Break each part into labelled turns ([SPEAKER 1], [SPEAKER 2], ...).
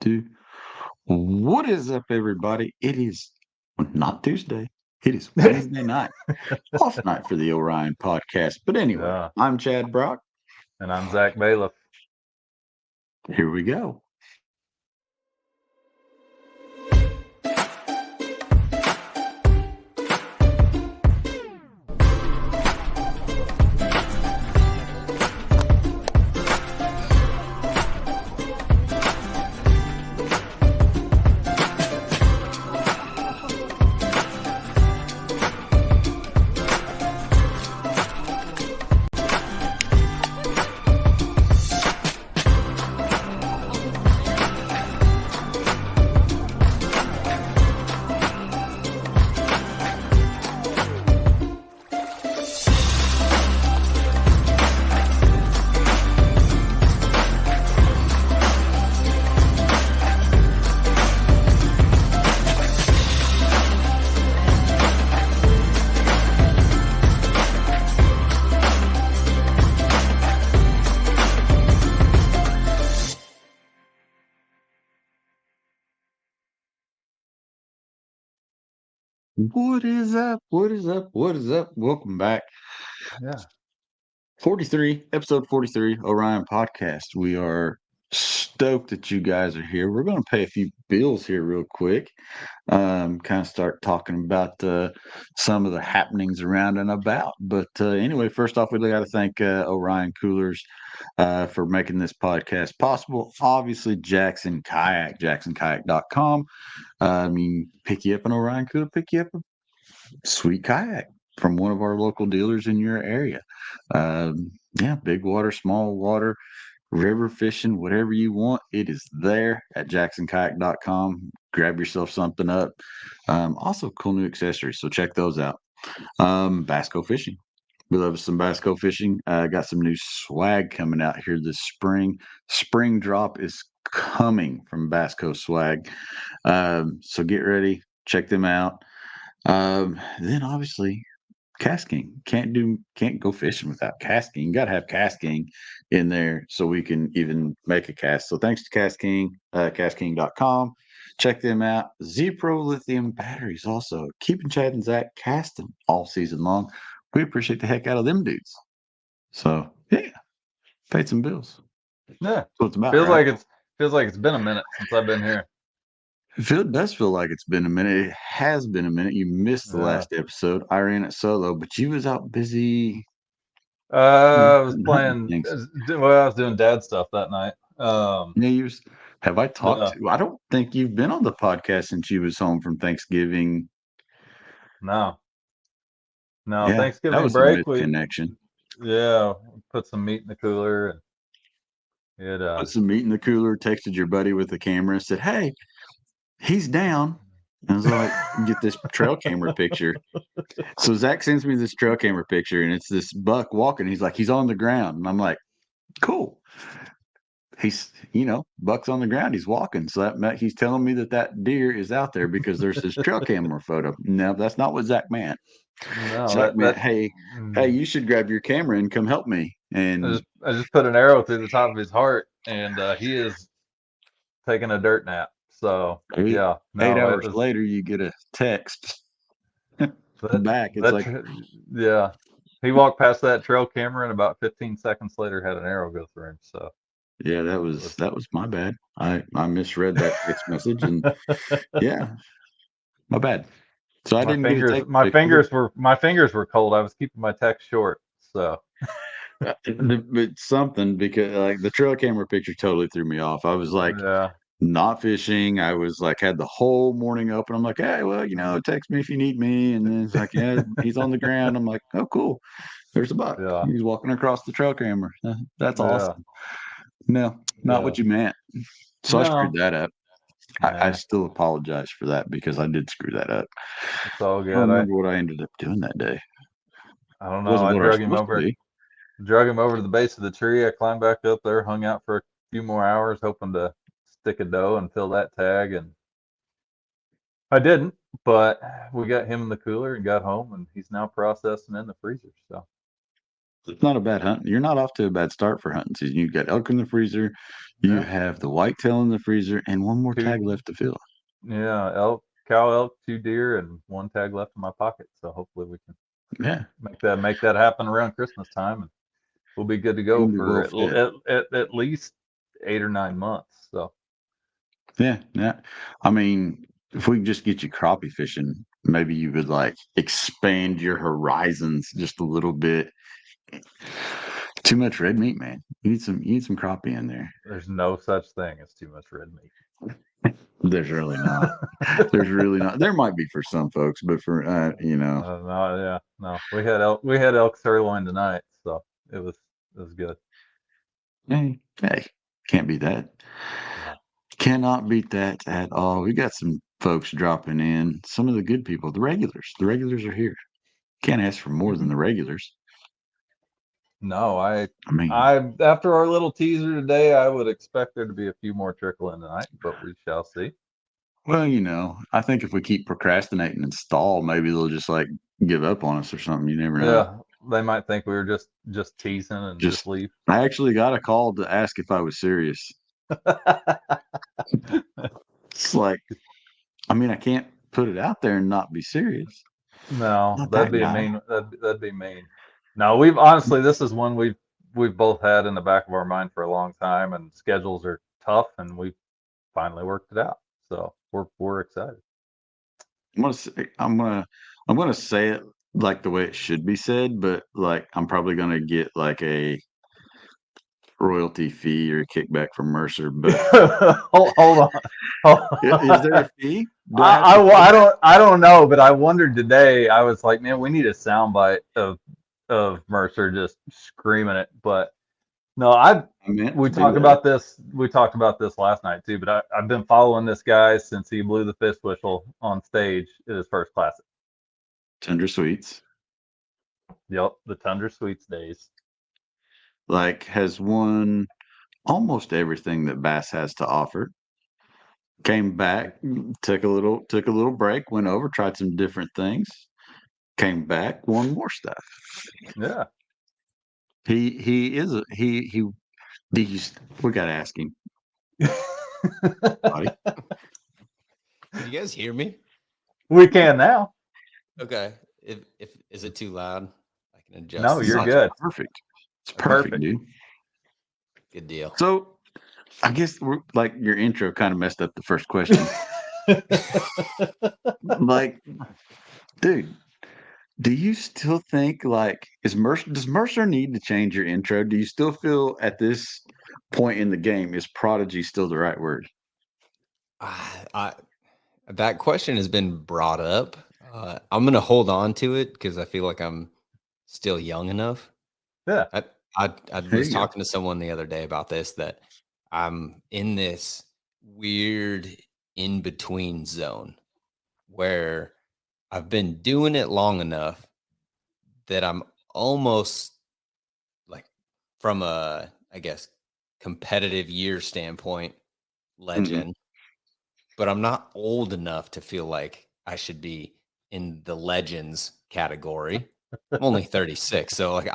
[SPEAKER 1] 2. What is up, everybody? It is not Tuesday. It is Wednesday night. Off night for the Orion Podcast. But anyway,
[SPEAKER 2] Yeah.
[SPEAKER 1] I'm Chad Brock.
[SPEAKER 2] And I'm Zach Bailiff.
[SPEAKER 1] Here we go. What is up? What is up? What is up? Welcome back.
[SPEAKER 2] Yeah.
[SPEAKER 1] 43, episode 43, Orion Podcast. We are stoked that you guys are here. We're going to pay a few bills here real quick. Kind of start talking about some of the happenings around and about. But anyway, first off, we got to thank Orion Coolers for making this podcast possible. Obviously, Jackson Kayak, jacksonkayak.com. Pick you up an Orion Cooler, pick you up a sweet kayak from one of our local dealers in your area. Big water, small water, river fishing, whatever you want, it is there at jacksonkayak.com. Grab yourself something up. Also, cool new accessories, so check those out. Bassco fishing. We love some Bassco fishing. Got some new swag coming out here this spring. Spring drop is coming from Bassco swag. So get ready. Check them out. Then obviously casking. Can't go fishing without casking. You got to have casking in there so we can even make a cast. So thanks to Casking, castking.com. Check them out. Z-Pro lithium batteries also. Keeping Chad and Zach casting all season long. We appreciate the heck out of them dudes. So yeah, paid some bills.
[SPEAKER 2] Yeah.
[SPEAKER 1] That's what it's about.
[SPEAKER 2] Feels
[SPEAKER 1] right?
[SPEAKER 2] like it's been a minute since I've been here.
[SPEAKER 1] It does feel like it's been a minute. It has been a minute. You missed the last episode. I ran it solo, but you was out busy.
[SPEAKER 2] I was playing.
[SPEAKER 1] Things.
[SPEAKER 2] I was doing dad stuff that night.
[SPEAKER 1] Have I talked to? I don't think you've been on the podcast since you was home from Thanksgiving.
[SPEAKER 2] No.
[SPEAKER 1] Yeah,
[SPEAKER 2] Thanksgiving
[SPEAKER 1] that was
[SPEAKER 2] break.
[SPEAKER 1] a connection.
[SPEAKER 2] Yeah, put some meat in the cooler and
[SPEAKER 1] put some meat in the cooler. Texted your buddy with the camera. Said, "Hey, he's down." And I was like, "Get this trail camera picture." So Zach sends me this trail camera picture, and it's this buck walking. He's like, "He's on the ground," and I'm like, "Cool." He's, buck's on the ground. He's walking. So that he's telling me that deer is out there because there's this trail camera photo. No, that's not what Zach meant.
[SPEAKER 2] No,
[SPEAKER 1] Zach meant, hey, you should grab your camera and come help me. And
[SPEAKER 2] I just put an arrow through the top of his heart, and he is taking a dirt nap. So
[SPEAKER 1] 8 hours later, you get a text back.
[SPEAKER 2] Yeah. He walked past that trail camera, and about 15 seconds later, had an arrow go through him. So
[SPEAKER 1] yeah, that was my bad. I misread that text message, and yeah, my bad. So I didn't get to take
[SPEAKER 2] my fingers were cold. I was keeping my text short. So
[SPEAKER 1] but something, because like the trail camera picture totally threw me off. I was like, not fishing. I was like, had the whole morning open. I'm like, hey, well, text me if you need me. And then it's like, yeah, he's on the ground. I'm like, oh, cool. There's a buck.
[SPEAKER 2] Yeah.
[SPEAKER 1] He's walking across the trail camera. That's awesome. No, not what you meant. So I screwed that up. I still apologize for that because I did screw that up.
[SPEAKER 2] It's all good.
[SPEAKER 1] I don't remember what I ended up doing that day.
[SPEAKER 2] I don't know. I drug him over to the base of the tree. I climbed back up there, hung out for a few more hours, hoping to stick a doe and fill that tag, and I didn't, but we got him in the cooler and got home, and he's now processing in the freezer. So
[SPEAKER 1] It's not a bad hunt. You're not off to a bad start for hunting season. You've got elk in the freezer, you have the whitetail in the freezer, and one more tag left to fill.
[SPEAKER 2] Yeah, cow elk, 2 deer, and 1 tag left in my pocket. So hopefully we can make that happen around Christmas time, and we'll be good to go for at least 8 or 9 months. So
[SPEAKER 1] yeah. I mean, if we can just get you crappie fishing, maybe you would like expand your horizons just a little bit. Too much red meat, man. You need some crappie in there.
[SPEAKER 2] There's no such thing as too much red meat.
[SPEAKER 1] There's really not. There's really not. There might be for some folks, but for
[SPEAKER 2] no. We had elk sirloin tonight, so it was good.
[SPEAKER 1] Hey, can't beat that. No. Cannot beat that at all. We got some folks dropping in. Some of the good people, the regulars. The regulars are here. Can't ask for more than the regulars.
[SPEAKER 2] No, I mean, after our little teaser today, I would expect there to be a few more trickle in tonight, but we shall see.
[SPEAKER 1] Well, I think if we keep procrastinating and stall, maybe they'll just like give up on us or something. You never know.
[SPEAKER 2] Yeah, they might think we were just teasing and just leave.
[SPEAKER 1] I actually got a call to ask if I was serious. It's like, I mean, I can't put it out there and not be serious.
[SPEAKER 2] No, that'd be mean. That'd be mean. No, we've honestly, this is one we've both had in the back of our mind for a long time, and schedules are tough, and we've finally worked it out. So we're excited.
[SPEAKER 1] I'm gonna say it like the way it should be said, but like I'm probably gonna get like a royalty fee or a kickback from Mercer. But
[SPEAKER 2] hold on.
[SPEAKER 1] Is there a fee?
[SPEAKER 2] I don't know, but I wondered today. I was like, man, we need a soundbite of Mercer just screaming it. But no, we talked about this last night too. But I've been following this guy since he blew the fist whistle on stage at his first classic.
[SPEAKER 1] Tundra Sweets.
[SPEAKER 2] Yep, the Tundra Sweets days.
[SPEAKER 1] Like has won almost everything that Bass has to offer. Came back, took a little break, went over, tried some different things, came back, won more stuff.
[SPEAKER 2] Yeah.
[SPEAKER 1] We gotta ask him.
[SPEAKER 3] Can you guys hear me?
[SPEAKER 2] We can now.
[SPEAKER 3] Okay. If is it too loud? I can adjust.
[SPEAKER 2] No, you're good.
[SPEAKER 1] Perfect. It's perfect, dude.
[SPEAKER 3] Good deal.
[SPEAKER 1] So I guess like your intro kind of messed up the first question. Like, dude, do you still think like does Mercer need to change your intro? Do you still feel at this point in the game is prodigy still the right word?
[SPEAKER 3] That question has been brought up. I'm gonna hold on to it because I feel like I'm still young enough.
[SPEAKER 2] Yeah.
[SPEAKER 3] I was talking to someone the other day about this, that I'm in this weird in-between zone where I've been doing it long enough that I'm almost like, from a, I guess, competitive year standpoint, legend, but I'm not old enough to feel like I should be in the legends category. I'm only 36. So like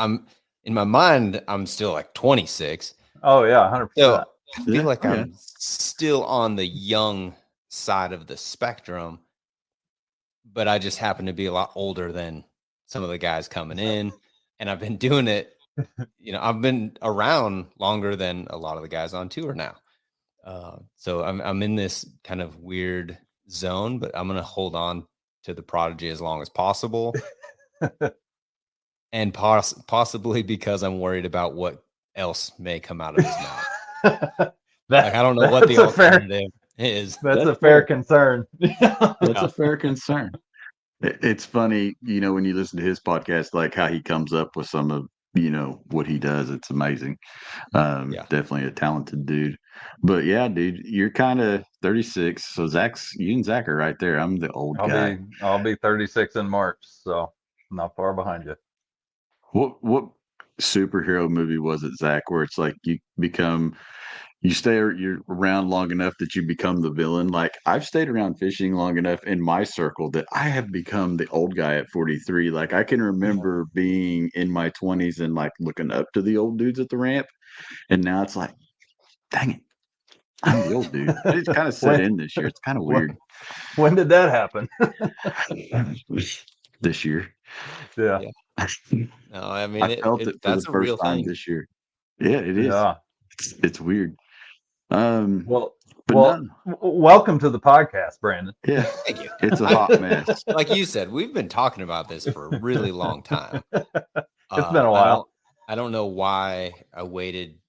[SPEAKER 3] in my mind, I'm still like 26.
[SPEAKER 2] Oh yeah, 100%.
[SPEAKER 3] So I feel like I'm still on the young side of the spectrum, but I just happen to be a lot older than some of the guys coming in, and I've been doing it. I've been around longer than a lot of the guys on tour now. So I'm in this kind of weird zone, but I'm going to hold on to the prodigy as long as possible. And possibly because I'm worried about what else may come out of his mouth. I don't know what the alternative is.
[SPEAKER 2] That's a fair concern.
[SPEAKER 1] That's a fair concern. It's funny, when you listen to his podcast, like how he comes up with some of, what he does. It's amazing. Definitely a talented dude. But yeah, dude, you're kind of 36. So you and Zach are right there. I'm the old guy.
[SPEAKER 2] I'll be 36 in March, so not far behind you.
[SPEAKER 1] What superhero movie was it, Zach, where it's like you become you're around long enough that you become the villain. Like I've stayed around fishing long enough in my circle that I have become the old guy at 43. Like I can remember being in my 20s and like looking up to the old dudes at the ramp. And now it's like, dang it, I'm the old dude. It's kind of set in this year. It's kind of weird.
[SPEAKER 2] When did that happen?
[SPEAKER 1] This year.
[SPEAKER 2] Yeah.
[SPEAKER 3] No, I mean,
[SPEAKER 1] I felt it for the
[SPEAKER 3] that's a
[SPEAKER 1] first
[SPEAKER 3] real
[SPEAKER 1] time
[SPEAKER 3] thing.
[SPEAKER 1] this year. Yeah, it is.
[SPEAKER 2] Yeah.
[SPEAKER 1] It's weird.
[SPEAKER 2] Welcome to the podcast, Brandon.
[SPEAKER 1] Yeah,
[SPEAKER 3] thank you.
[SPEAKER 1] It's a hot mess.
[SPEAKER 3] Like you said, we've been talking about this for a really long time.
[SPEAKER 2] It's been a while.
[SPEAKER 3] I don't know why I waited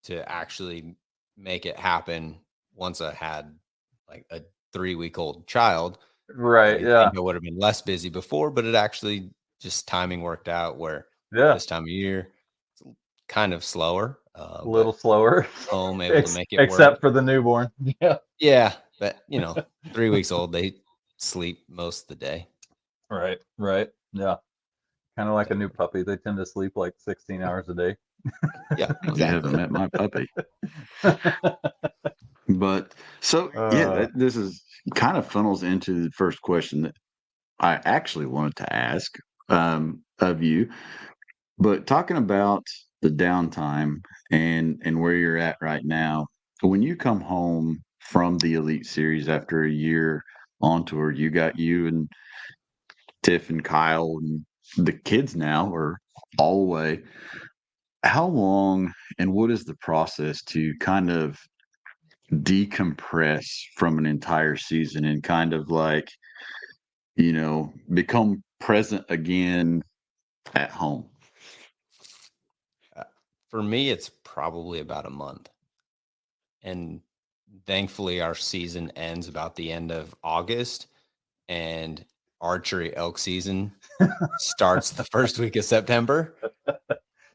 [SPEAKER 3] to actually make it happen once I had like a 3-week-old child.
[SPEAKER 2] Right.
[SPEAKER 3] I think I would have been less busy before, but it actually just timing worked out where this time of year it's kind of slower.
[SPEAKER 2] A little slower.
[SPEAKER 3] Home able to make it
[SPEAKER 2] except
[SPEAKER 3] work.
[SPEAKER 2] for the newborn. Yeah.
[SPEAKER 3] Yeah. But 3 weeks old, they sleep most of the day.
[SPEAKER 2] Right. Yeah. Kind of like a new puppy. They tend to sleep like 16 hours a day.
[SPEAKER 3] Yeah. Exactly.
[SPEAKER 1] You haven't met my puppy. But so this is kind of funnels into the first question that I actually wanted to ask of you. But talking about the downtime and where you're at right now, when you come home from the Elite Series after a year on tour, you got you and Tiff and Kyle and the kids now are all away. How long and what is the process to kind of decompress from an entire season and kind of like, become present again at home?
[SPEAKER 3] For me, it's probably about a month. And thankfully, our season ends about the end of August, and archery elk season starts the first week of September.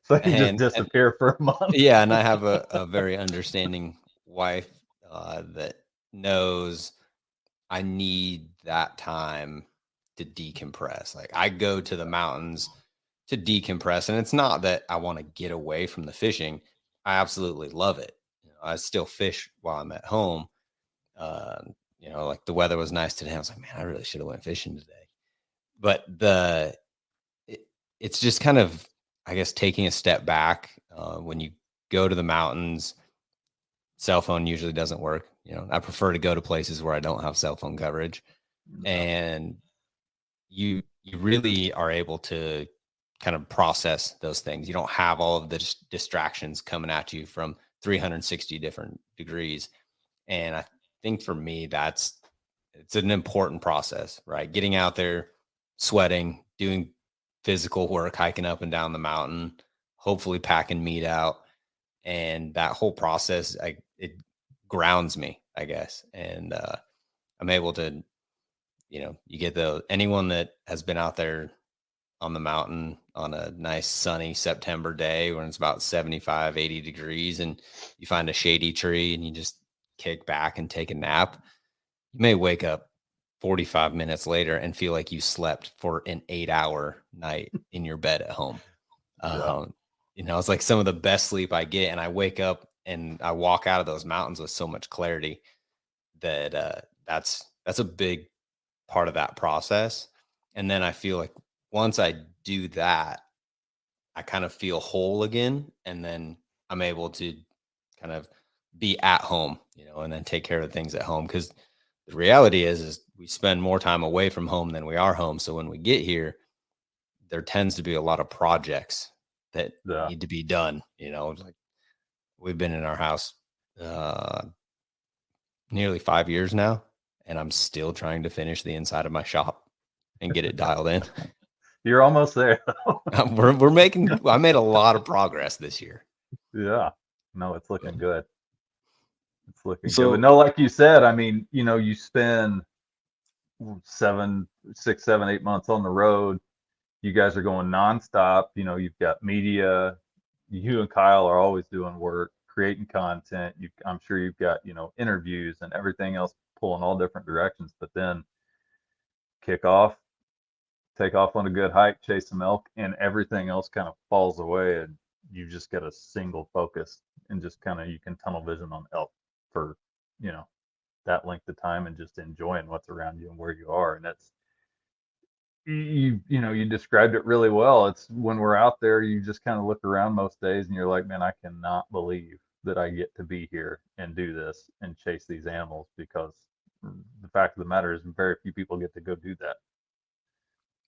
[SPEAKER 2] So you just disappear for a month.
[SPEAKER 3] Yeah, and I have a very understanding wife that knows I need that time to decompress. Like I go to the mountains to decompress, and it's not that I want to get away from the fishing. I absolutely love it. I still fish while I'm at home. Like the weather was nice today. I was like, man, I really should have went fishing today. But it's just kind of, I guess, taking a step back. When you go to the mountains, cell phone usually doesn't work. I prefer to go to places where I don't have cell phone coverage, and you really are able to kind of process those things. You don't have all of the distractions coming at you from 360 different degrees. And I think for me, it's an important process, right? Getting out there, sweating, doing physical work, hiking up and down the mountain, hopefully packing meat out. And that whole process, it grounds me, I guess. And I'm able to, you get anyone that has been out there on the mountain on a nice sunny September day when it's about 75, 80 degrees and you find a shady tree and you just kick back and take a nap. You may wake up 45 minutes later and feel like you slept for an 8-hour night in your bed at home. It's like some of the best sleep I get, and I wake up and I walk out of those mountains with so much clarity that that's a big part of that process. And then I feel like once I do that, I kind of feel whole again, and then I'm able to kind of be at home, and then take care of things at home. Because the reality is we spend more time away from home than we are home. So when we get here, there tends to be a lot of projects that need to be done. Like we've been in our house nearly 5 years now, and I'm still trying to finish the inside of my shop and get it dialed in.
[SPEAKER 2] You're almost there.
[SPEAKER 3] I made a lot of progress this year.
[SPEAKER 2] Yeah. No, it's looking good. It's looking good. But no, like you said, I mean, you spend 6, 7, 8 months on the road. You guys are going nonstop. You've got media. You and Kyle are always doing work, creating content. I'm sure you've got, interviews and everything else pulling all different directions. But then take off on a good hike, chase some elk, and everything else kind of falls away. And you just get a single focus and just kind of, you can tunnel vision on elk for, that length of time and just enjoying what's around you and where you are. And that's, you described it really well. It's when we're out there, you just kind of look around most days and you're like, man, I cannot believe that I get to be here and do this and chase these animals, because the fact of the matter is very few people get to go do that.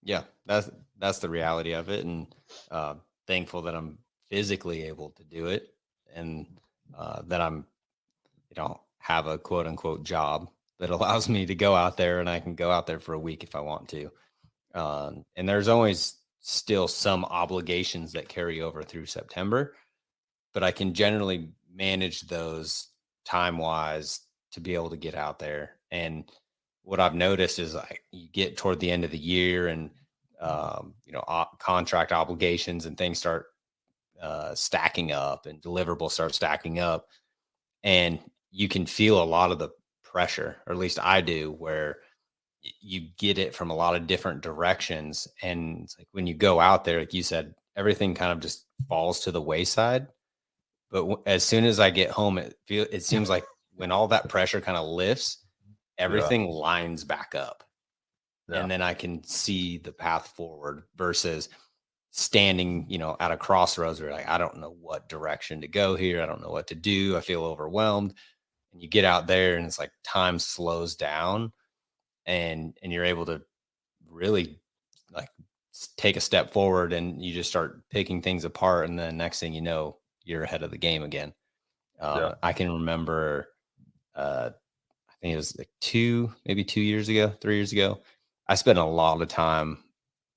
[SPEAKER 3] Yeah, that's the reality of it, and thankful that I'm physically able to do it, and that I'm, have a quote unquote job that allows me to go out there, and I can go out there for a week if I want to. And there's always still some obligations that carry over through September, but I can generally manage those time wise to be able to get out there. And what I've noticed is you get toward the end of the year and, contract obligations and things start stacking up, and deliverables start stacking up. And you can feel a lot of the pressure, or at least I do, where you get it from a lot of different directions. And it's like when you go out there, like you said, everything kind of just falls to the wayside. But as soon as I get home, it seems like when all that pressure kind of lifts, everything lines back up. Yeah. And then I can see the path forward versus standing, at a crossroads where I don't know what direction to go here. I don't know what to do. I feel overwhelmed. And you get out there and it's like time slows down, and you're able to really take a step forward, and you just start picking things apart. And then next thing you know, you're ahead of the game again. I can remember, I think it was like 3 years ago, I spent a lot of time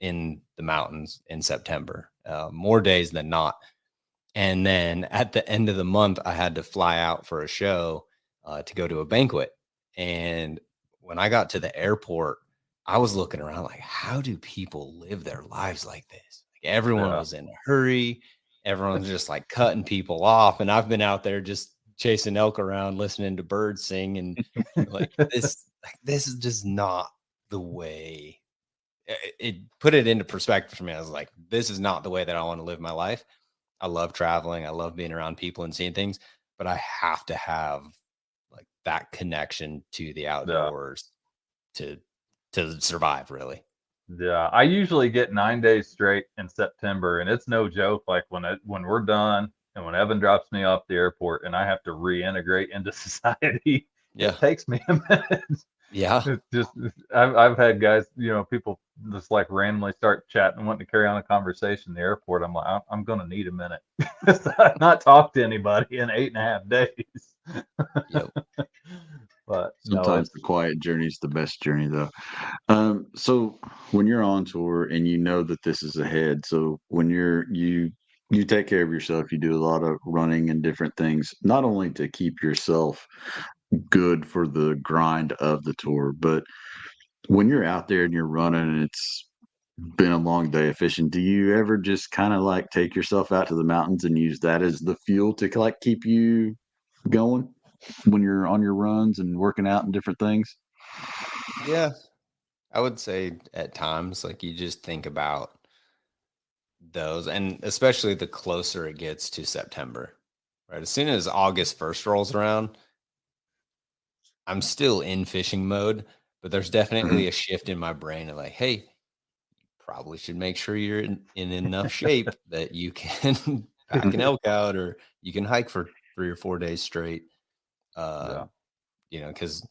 [SPEAKER 3] in the mountains in September, more days than not. And then at the end of the month, I had to fly out for a show to go to a banquet. And when I got to the airport, I was looking around like, how do people live their lives like this? Like everyone was in a hurry. Everyone's just like cutting people off. And I've been out there just chasing elk around, listening to birds sing. And this is just not the way. It put it into perspective for me. I was like, this is not the way that I want to live my life. I love traveling. I love being around people and seeing things, but I have to have like that connection to the outdoors to survive, really.
[SPEAKER 2] Yeah, I usually get 9 days straight in September, and it's no joke. Like when we're done and when Evan drops me off the airport and I have to reintegrate into society, it takes me a minute.
[SPEAKER 3] Yeah.
[SPEAKER 2] It's just, I've had guys, people just like randomly start chatting and wanting to carry on a conversation in the airport. I'm like, I'm going to need a minute. I've not talked to anybody in 8.5 days.
[SPEAKER 3] Yep.
[SPEAKER 2] But
[SPEAKER 1] sometimes the quiet journey is the best journey, though. So when you're on tour and you know that this is ahead, so when you take care of yourself, you do a lot of running and different things, not only to keep yourself good for the grind of the tour, but when you're out there and you're running and it's been a long day of fishing, do you ever just kind of like take yourself out to the mountains and use that as the fuel to like keep you going when you're on your runs and working out and different things?
[SPEAKER 3] Yeah, I would say at times, like you just think about those, and especially the closer it gets to September, right? As soon as August 1st rolls around, I'm still in fishing mode, but there's definitely a shift in my brain of like, hey, you probably should make sure you're in enough shape that you can pack an elk out, or you can hike for 3 or 4 days straight. Because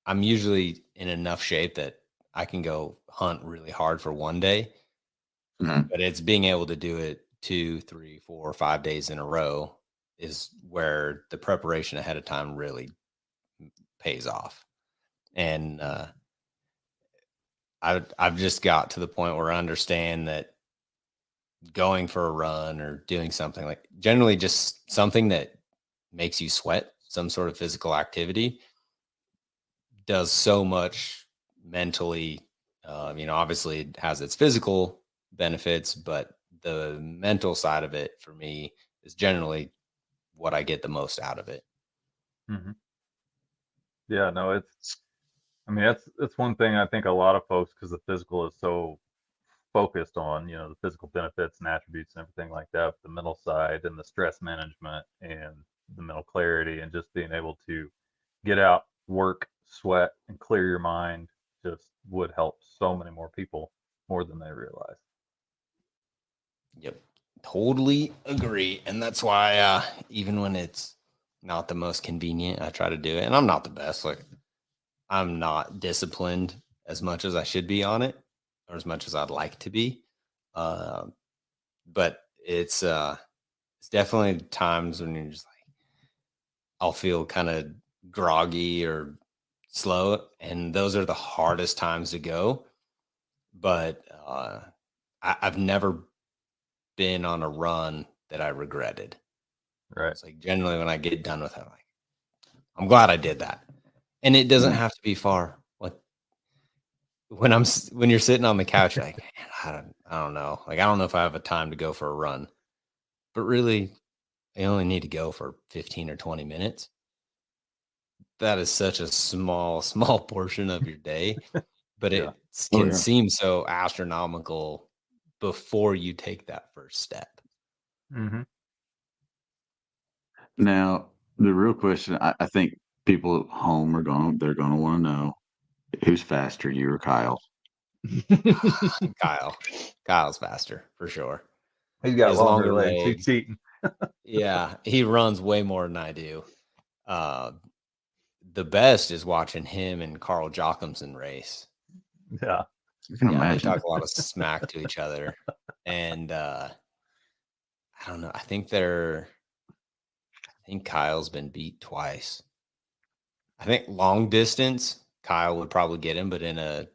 [SPEAKER 3] I'm usually in enough shape that I can go hunt really hard for one day, but it's being able to do it 2, 3, 4, 5 days in a row is where the preparation ahead of time really pays off. And I've just got to the point where I understand that going for a run or doing something, like generally just something that makes you sweat, some sort of physical activity, does so much mentally. Obviously it has its physical benefits, but the mental side of it for me is generally what I get the most out of it.
[SPEAKER 2] Mm-hmm. Yeah, no, it's one thing I think a lot of folks, because the physical is so focused on, the physical benefits and attributes and everything like that, but the mental side and the stress management and the mental clarity and just being able to get out, work, sweat, and clear your mind just would help so many more people more than they realize.
[SPEAKER 3] Yep. Totally agree. And that's why even when it's not the most convenient, I try to do it. And I'm not the best. Like, I'm not disciplined as much as I should be on it, or as much as I'd like to be. But it's definitely times when you're just like, I'll feel kind of groggy or slow, and those are the hardest times to go. But I've never been on a run that I regretted.
[SPEAKER 2] Right.
[SPEAKER 3] It's like generally when I get done with it, I'm glad I did that. And it doesn't have to be far. Like when you're sitting on the couch, like, man, I don't know. Like, I don't know if I have a time to go for a run, but really I only need to go for 15 or 20 minutes. That is such a small portion of your day, but it can seem so astronomical before you take that first step.
[SPEAKER 2] Mm-hmm.
[SPEAKER 1] Now, the real question, I think people at home they're gonna want to know, who's faster, you or Kyle?
[SPEAKER 3] Kyle's faster for sure.
[SPEAKER 2] He's got longer legs. He's cheating.
[SPEAKER 3] Yeah, he runs way more than I do. The best is watching him and Carl Jochimson race.
[SPEAKER 2] Yeah,
[SPEAKER 1] I can imagine.
[SPEAKER 3] They talk a lot of smack to each other, and I don't know. I think Kyle's been beat twice. I think long distance, Kyle would probably get him, but in a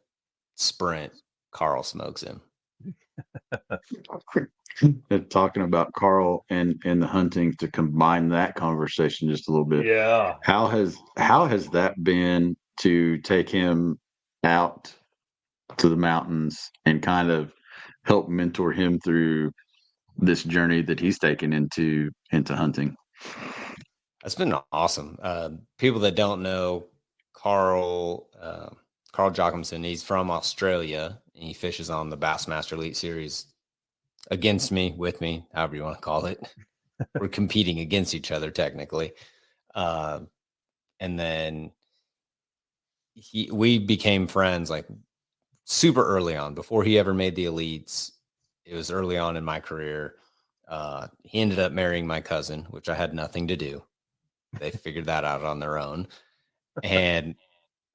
[SPEAKER 3] sprint, Carl smokes him.
[SPEAKER 1] Talking about Carl and the hunting, to combine that conversation just a little bit.
[SPEAKER 2] Yeah.
[SPEAKER 1] How has that been to take him out to the mountains and kind of help mentor him through this journey that he's taken into hunting?
[SPEAKER 3] That's been awesome. People that don't know Carl Jochimson, he's from Australia and he fishes on the Bassmaster Elite series against me, with me, however you want to call it. We're competing against each other technically. And then we became friends like super early on, before he ever made the elites. It was early on in my career. He ended up marrying my cousin, which I had nothing to do. They figured that out on their own, and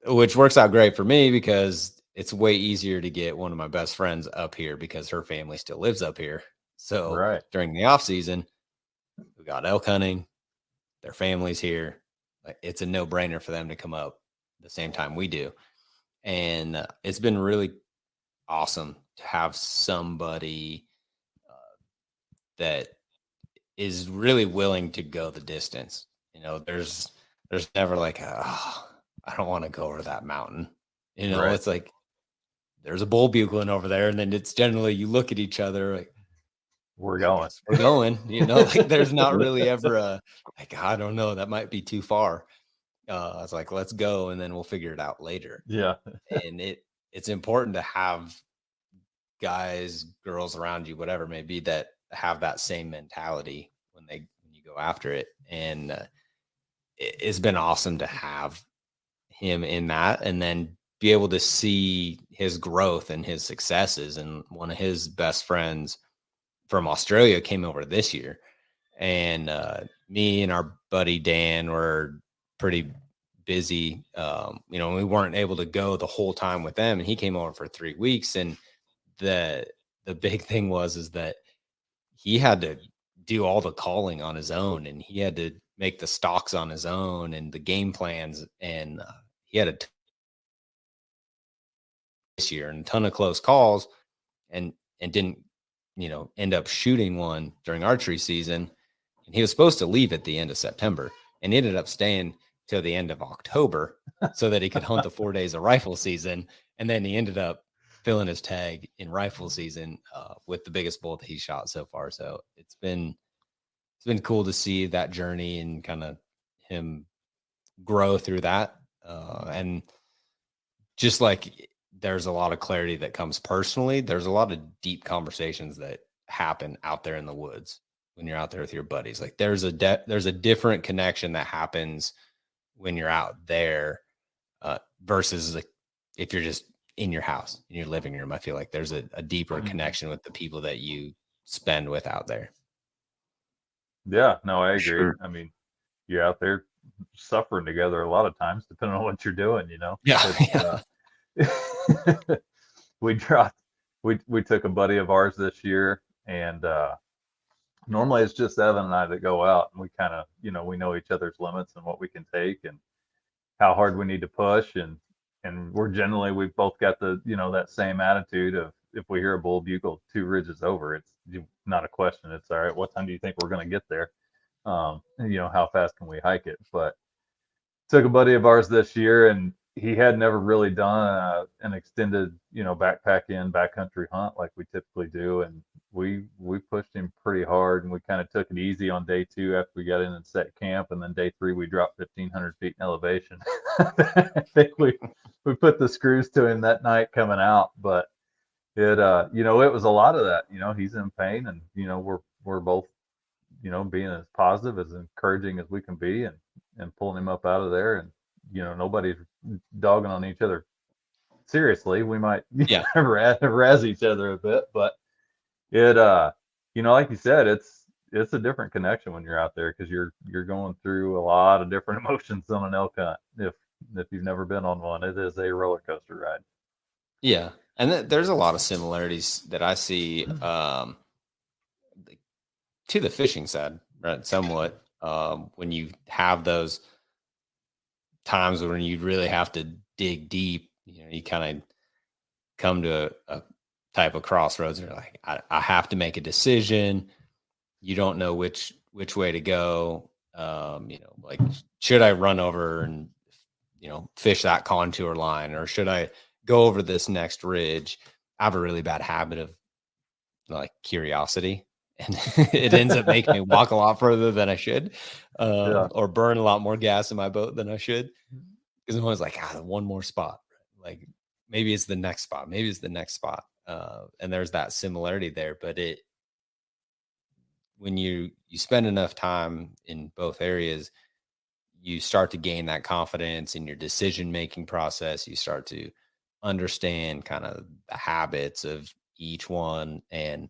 [SPEAKER 3] which works out great for me because it's way easier to get one of my best friends up here because her family still lives up here. So during the off season, we got elk hunting. Their family's here. It's a no-brainer for them to come up the same time we do. And it's been really awesome to have somebody that is really willing to go the distance. There's never like, I don't want to go over that mountain. It's like there's a bull bugling over there, and then it's generally you look at each other like,
[SPEAKER 2] we're going.
[SPEAKER 3] Like there's not really ever a like, I don't know, that might be too far. I was like, let's go, and then we'll figure it out later.
[SPEAKER 2] Yeah.
[SPEAKER 3] And it's important to have guys, girls around you, whatever it may be, that have that same mentality when you go after it. And it's been awesome to have him in that, and then be able to see his growth and his successes. And one of his best friends from Australia came over this year, and me and our buddy Dan were pretty busy. We weren't able to go the whole time with them, and he came over for 3 weeks. And the big thing is that he had to do all the calling on his own, and he had to make the stocks on his own and the game plans. And he had this year and a ton of close calls, and didn't, end up shooting one during archery season. And he was supposed to leave at the end of September, and he ended up staying till the end of October so that he could hunt the 4 days of rifle season. And then he ended up filling his tag in rifle season with the biggest bull that he shot so far. So it's been cool to see that journey and kind of him grow through that. And just like there's a lot of clarity that comes personally. There's a lot of deep conversations that happen out there in the woods when you're out there with your buddies. Like there's a different connection that happens when you're out there versus like if you're just in your house, in your living room. I feel like there's a deeper connection with the people that you spend with out there.
[SPEAKER 2] Yeah, no, I agree.
[SPEAKER 1] Sure.
[SPEAKER 2] I mean, you're out there suffering together a lot of times, depending on what you're doing, you know?
[SPEAKER 3] Yeah.
[SPEAKER 2] We took a buddy of ours this year, and normally it's just Evan and I that go out, and we kind of, we know each other's limits and what we can take and how hard we need to push, and we've both got the, that same attitude of, if we hear a bull bugle 2 ridges over, it's not a question. It's all right, what time do you think we're going to get there? How fast can we hike it? But took a buddy of ours this year, and he had never really done an extended, backcountry hunt like we typically do. And we pushed him pretty hard, and we kind of took it easy on day 2 after we got in and set camp. And then day 3, we dropped 1,500 feet in elevation. I think we put the screws to him that night coming out, but it was a lot of that. He's in pain, and we're both being as positive, as encouraging as we can be, and pulling him up out of there. And nobody's dogging on each other seriously. We might razz each other a bit, but it like you said, it's a different connection when you're out there, because you're going through a lot of different emotions on an elk hunt. If you've never been on one, it is a roller coaster ride.
[SPEAKER 3] Yeah, and there's a lot of similarities that I see to the fishing side, right? Somewhat, when you have those times when you really have to dig deep, you kind of come to a type of crossroads, and you're like, I have to make a decision. You don't know which way to go. Like, should I run over and fish that contour line, or should I go over this next ridge? I have a really bad habit of like curiosity, and it ends up making me walk a lot further than I should, or burn a lot more gas in my boat than I should. Because I'm always like, one more spot. Like maybe it's the next spot. Maybe it's the next spot. And there's that similarity there. But when you spend enough time in both areas, you start to gain that confidence in your decision-making process. You start to understand kind of the habits of each one. And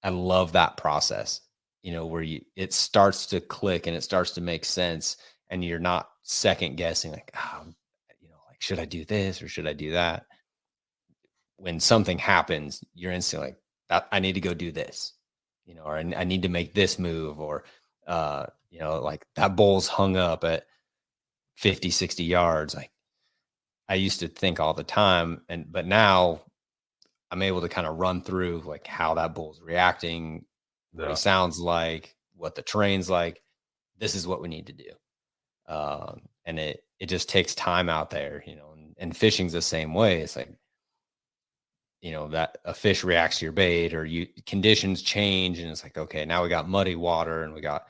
[SPEAKER 3] I love that process, where it starts to click and it starts to make sense, and you're not second guessing like, like, should I do this or should I do that? When something happens, you're instantly like, that I need to go do this, or I need to make this move, or, like that bull's hung up at 50, 60 yards. Like I used to think all the time, but now I'm able to kind of run through like how that bull's reacting, what he sounds like, what the terrain's like. This is what we need to do. And it just takes time out there, and fishing's the same way. It's like, that a fish reacts to your bait, or conditions change, and it's like, okay, now we got muddy water and we got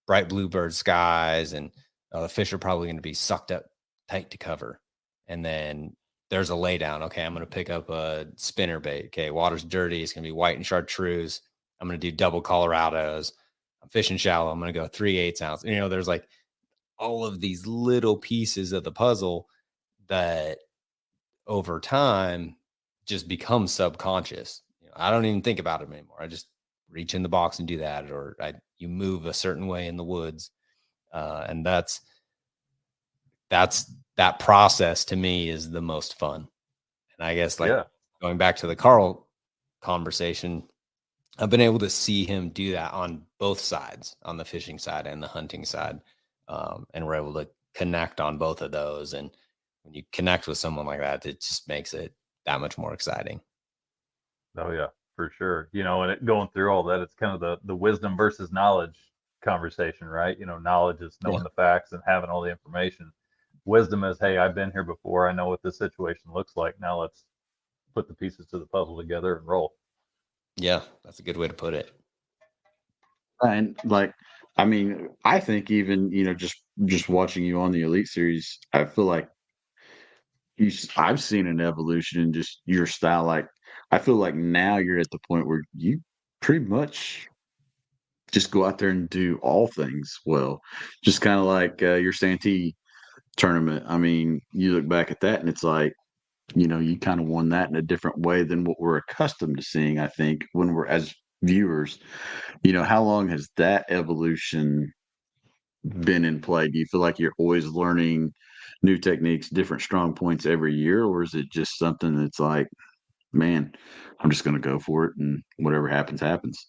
[SPEAKER 3] bright bluebird skies, and the fish are probably going to be sucked up tight to cover. And then there's a laydown. Okay, I'm going to pick up a spinner bait. Okay, water's dirty. It's going to be white and chartreuse. I'm going to do double Colorados. I'm fishing shallow. I'm going to go 3/8 ounce. There's like all of these little pieces of the puzzle that over time just become subconscious. I don't even think about it anymore. I just reach in the box and do that, or you move a certain way in the woods. And that process to me is the most fun. And I guess going back to the Carl conversation, I've been able to see him do that on both sides, on the fishing side and the hunting side. And we're able to connect on both of those. And when you connect with someone like that, it just makes it that much more exciting.
[SPEAKER 2] Oh yeah, for sure. And going through all that, it's kind of the wisdom versus knowledge conversation, right? Knowledge is knowing the facts and having all the information. Wisdom is, hey, I've been here before. I know what this situation looks like. Now let's put the pieces to the puzzle together and roll.
[SPEAKER 3] Yeah, that's a good way to put it.
[SPEAKER 1] And I think even, just watching you on the Elite Series, I feel like I've seen an evolution in just your style. Like, I feel like now you're at the point where you pretty much just go out there and do all things well. Just kind of like your Santee tournament. I mean, you look back at that and it's like, you kind of won that in a different way than what we're accustomed to seeing, I think, when we're as viewers. How long has that evolution been in play? Do you feel like you're always learning new techniques, different strong points every year, or is it just something that's like, man, I'm just going to go for it and whatever happens, happens?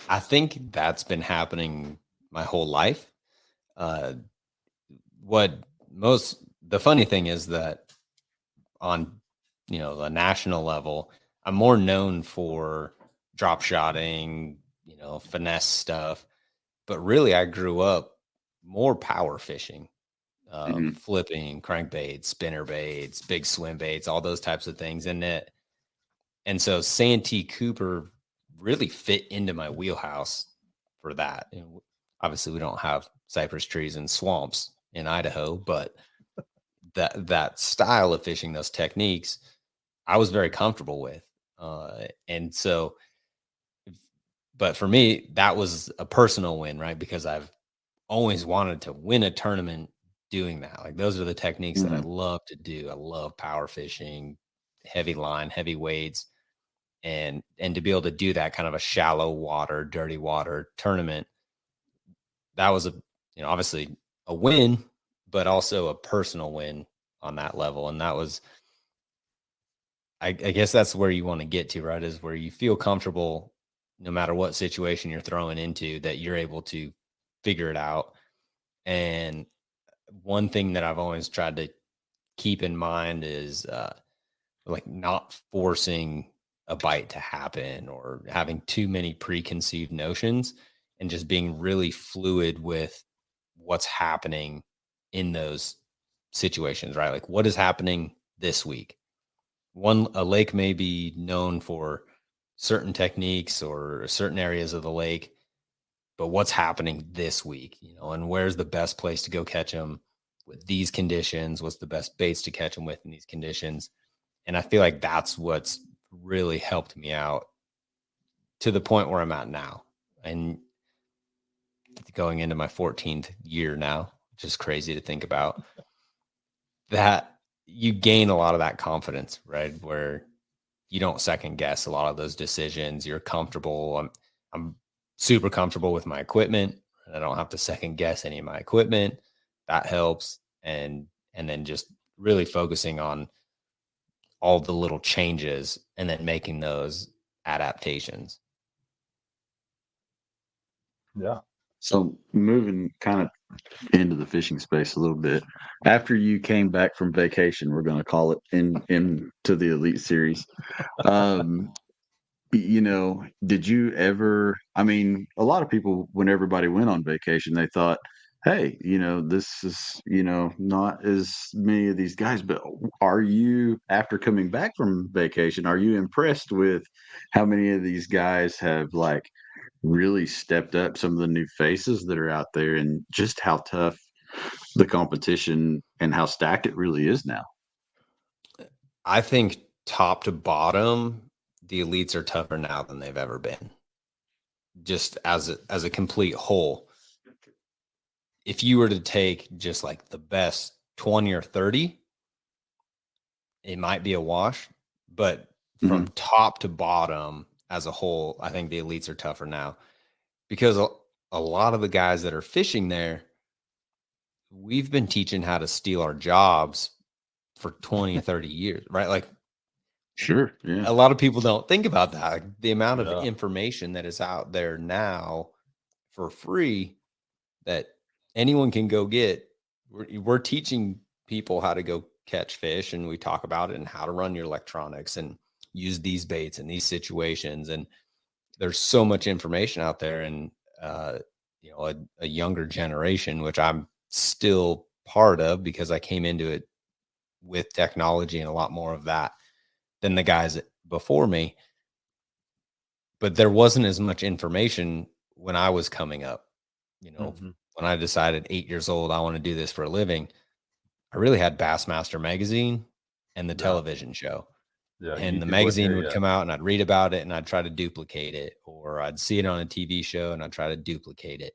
[SPEAKER 3] I think that's been happening my whole life. The funny thing is that on, the national level, I'm more known for drop shotting, finesse stuff, but really I grew up more power fishing, flipping crankbaits, spinner baits, big swim baits, all those types of things. And so Santee Cooper really fit into my wheelhouse for that. Obviously we don't have cypress trees and swamps in Idaho, but that style of fishing, those techniques, I was very comfortable with. And so, but for me, that was a personal win, right? Because I've always wanted to win a tournament doing that. Like, those are the techniques that I love to do. I love power fishing, heavy line, heavy weights, and to be able to do that kind of a shallow water, dirty water tournament. That was obviously a win, but also a personal win on that level. And that was, I guess that's where you want to get to, right? Is where you feel comfortable no matter what situation you're throwing into, that you're able to figure it out. And one thing that I've always tried to keep in mind is like not forcing a bite to happen or having too many preconceived notions, and just being really fluid with what's happening in those situations, right? Like, what is happening this week? A lake may be known for certain techniques or certain areas of the lake, but what's happening this week, and where's the best place to go catch them with these conditions? What's the best baits to catch them with in these conditions? And I feel like that's what's really helped me out to the point where I'm at now, and going into my 14th year now, which is crazy to think about. That you gain a lot of that confidence, right? Where you don't second guess a lot of those decisions. You're comfortable. I'm super comfortable with my equipment, and I don't have to second guess any of my equipment. That helps. And then just really focusing on all the little changes and then making those adaptations.
[SPEAKER 2] Yeah.
[SPEAKER 1] So moving kind of into the fishing space a little bit, after you came back from vacation, we're going to call it into the Elite Series. Did you ever, I mean, a lot of people, when everybody went on vacation, they thought, hey, this is, not as many of these guys, but are you, after coming back from vacation, are you impressed with how many of these guys have like really stepped up, some of the new faces that are out there, and just how tough the competition and how stacked it really is now?
[SPEAKER 3] I think top to bottom, the elites are tougher now than they've ever been. Just as a complete whole. If you were to take just like the best 20 or 30, it might be a wash, but from top to bottom as a whole, I think the elites are tougher now, because a lot of the guys that are fishing there, we've been teaching how to steal our jobs for 20, 30 years, right? Like,
[SPEAKER 1] sure. Yeah.
[SPEAKER 3] A lot of people don't think about that. Like, the amount of information that is out there now for free that anyone can go get. We're teaching people how to go catch fish, and we talk about it and how to run your electronics and use these baits in these situations. And there's so much information out there, and a younger generation, which I'm still part of because I came into it with technology and a lot more of that than the guys before me. But there wasn't as much information when I was coming up. When I decided 8 years old, I want to do this for a living, I really had Bassmaster magazine and the television show.
[SPEAKER 2] Yeah,
[SPEAKER 3] and the magazine would come out and I'd read about it and I'd try to duplicate it, or I'd see it on a TV show and I'd try to duplicate it.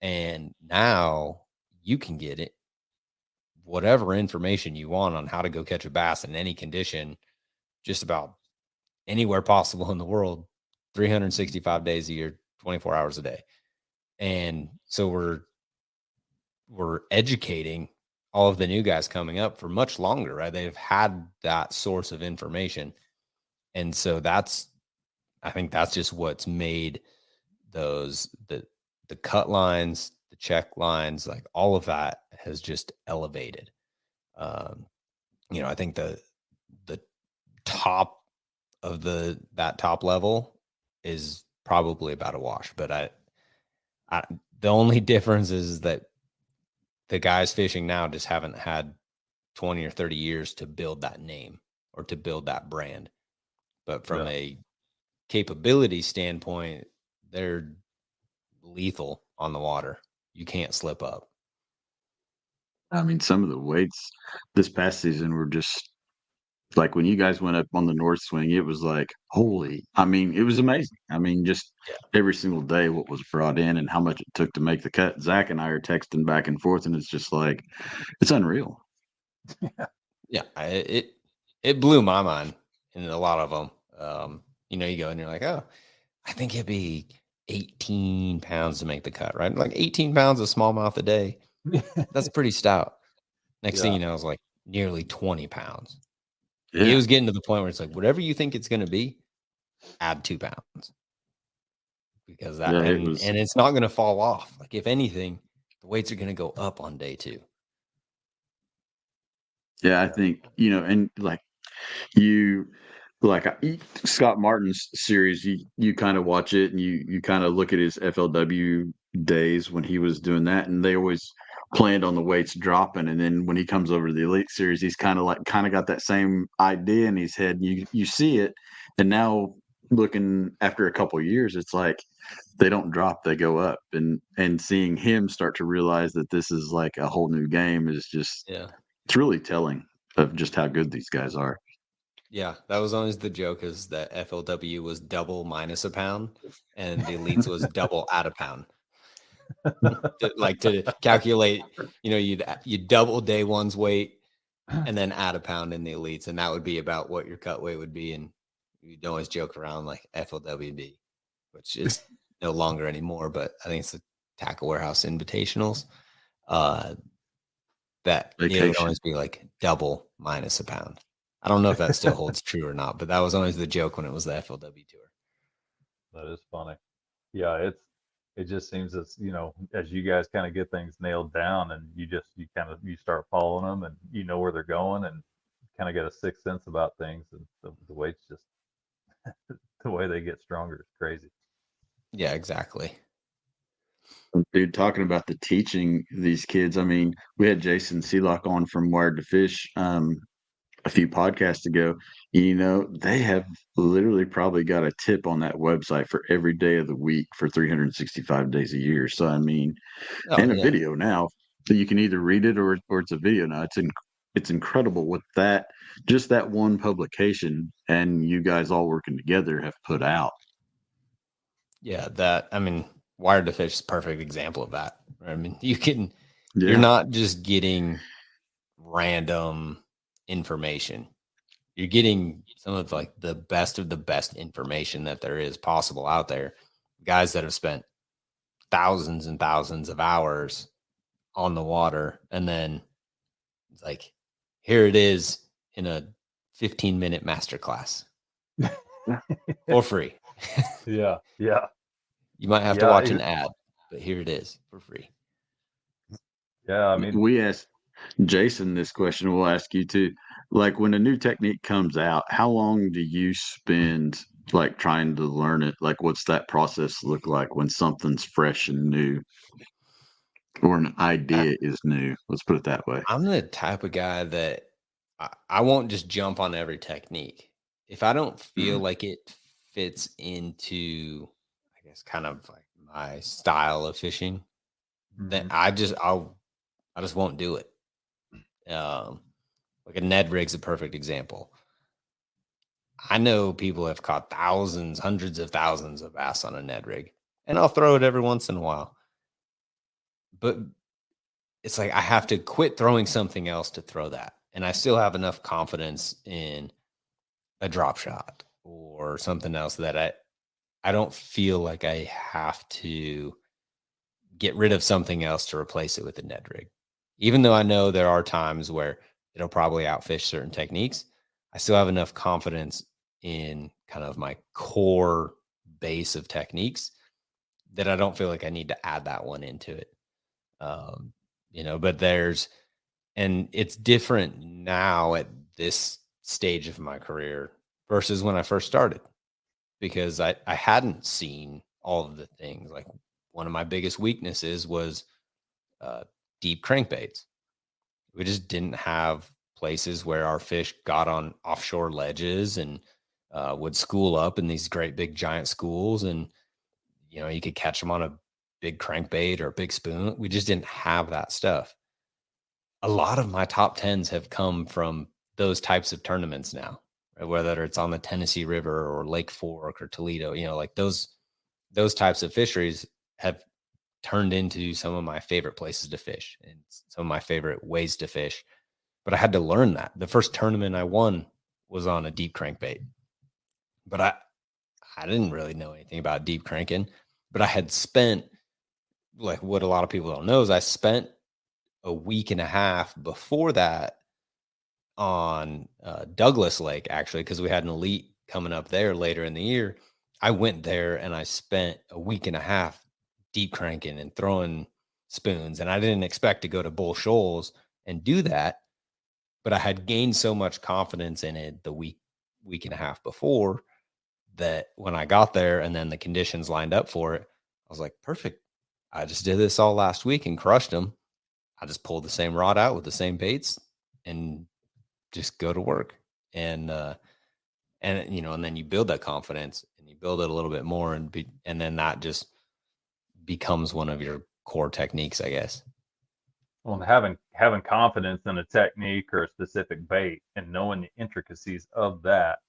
[SPEAKER 3] And now you can get it, whatever information you want on how to go catch a bass in any condition, just about anywhere possible in the world, 365 days a year, 24 hours a day. And so we're educating all of the new guys coming up for much longer, right? They've had that source of information. And so I think that's just what's made the cut lines, the check lines, like all of that has just elevated. I think the top of that top level is probably about a wash, but the only difference is that the guys fishing now just haven't had 20 or 30 years to build that name or to build that brand. But from a capability standpoint, they're lethal on the water. You can't slip up.
[SPEAKER 1] I mean, some of the weights this past season were just like when you guys went up on the North Swing, it was like, holy, I mean, it was amazing. I mean, just every single day what was brought in and how much it took to make the cut. Zach and I are texting back and forth, and it's just like, it's unreal.
[SPEAKER 3] Yeah, it blew my mind in a lot of them. You go and you're like, oh, I think it'd be 18 pounds to make the cut, right? Like 18 pounds of smallmouth a day. That's pretty stout. Next thing you know, it's like nearly 20 pounds. Yeah. It was getting to the point where it's like, whatever you think it's going to be, add 2 pounds. Because and it's not going to fall off. Like, if anything, the weights are going to go up on day 2.
[SPEAKER 1] Yeah, I think, and like Scott Martin's series, you kind of watch it and you kind of look at his FLW days when he was doing that, and they always planned on the weights dropping. And then when he comes over to the Elite series, he's kind of got that same idea in his head. And you see it, and now looking after a couple of years, it's like they don't drop, they go up. And seeing him start to realize that this is like a whole new game is just it's really telling of just how good these guys are.
[SPEAKER 3] Yeah, that was always the joke, is that FLW was double minus a pound and the Elites was double add a pound. to calculate, you double day one's weight and then add a pound in the Elites, and that would be about what your cut weight would be. And you'd always joke around like FLWB, which is no longer anymore, but I think it's the Tackle Warehouse Invitationals. That it would always be like double minus a pound. I don't know if that still holds true or not, but that was always the joke when it was the FLW tour.
[SPEAKER 2] That is funny. Yeah, it just seems as as you guys kind of get things nailed down, and you start following them, and you know where they're going, and kind of get a sixth sense about things, and the weights just the way they get stronger is crazy.
[SPEAKER 3] Yeah, exactly.
[SPEAKER 1] Dude, talking about the teaching these kids, I mean, we had Jason Seelock on from Wired to Fish a few podcasts ago. They have literally probably got a tip on that website for every day of the week for 365 days a year. So, I mean, a video now. So you can either read it or it's a video now. It's incredible what just that one publication and you guys all working together have put out.
[SPEAKER 3] Yeah, Wired to Fish is a perfect example of that. I mean, you're not just getting random information. You're getting some of like the best of the best information that there is possible out there. Guys that have spent thousands and thousands of hours on the water, and then it's like, here it is in a 15-minute masterclass for free.
[SPEAKER 2] Yeah.
[SPEAKER 3] You might have to watch an ad, but here it is for free.
[SPEAKER 2] Yeah, I mean,
[SPEAKER 1] we asked Jason this question. We'll ask you too. Like, when a new technique comes out, how long do you spend like trying to learn it? Like, what's that process look like when something's fresh and new, or an idea is new? Let's put it that way.
[SPEAKER 3] I'm the type of guy that I won't just jump on every technique. If I don't feel like it fits into, I guess, kind of like my style of fishing, then I just won't do it. Like a Ned rig's a perfect example. I know people have caught thousands, hundreds of thousands of bass on a Ned rig, and I'll throw it every once in a while. But it's like I have to quit throwing something else to throw that. And I still have enough confidence in a drop shot or something else that I don't feel like I have to get rid of something else to replace it with a Ned rig. Even though I know there are times where it'll probably outfish certain techniques, I still have enough confidence in kind of my core base of techniques that I don't feel like I need to add that one into it. But and it's different now at this stage of my career versus when I first started, because I hadn't seen all of the things. Like one of my biggest weaknesses was deep crankbaits. We just didn't have places where our fish got on offshore ledges and would school up in these great big giant schools. And, you could catch them on a big crankbait or a big spoon. We just didn't have that stuff. A lot of my top 10s have come from those types of tournaments now, right? Whether it's on the Tennessee River or Lake Fork or Toledo, like those types of fisheries have turned into some of my favorite places to fish and some of my favorite ways to fish. But I had to learn that. The first tournament I won was on a deep crankbait, but I didn't really know anything about deep cranking. But I had spent, like what a lot of people don't know, is I spent a week and a half before that on Douglas Lake, actually, because we had an elite coming up there later in the year. I went there and I spent a week and a half deep cranking and throwing spoons. And I didn't expect to go to Bull Shoals and do that, but I had gained so much confidence in it the week and a half before that when I got there and then the conditions lined up for it, I was like, perfect. I just did this all last week and crushed them. I just pulled the same rod out with the same baits and just go to work. And then you build that confidence and you build it a little bit more and then that just becomes one of your core techniques, I guess.
[SPEAKER 2] Well, and having confidence in a technique or a specific bait and knowing the intricacies of that,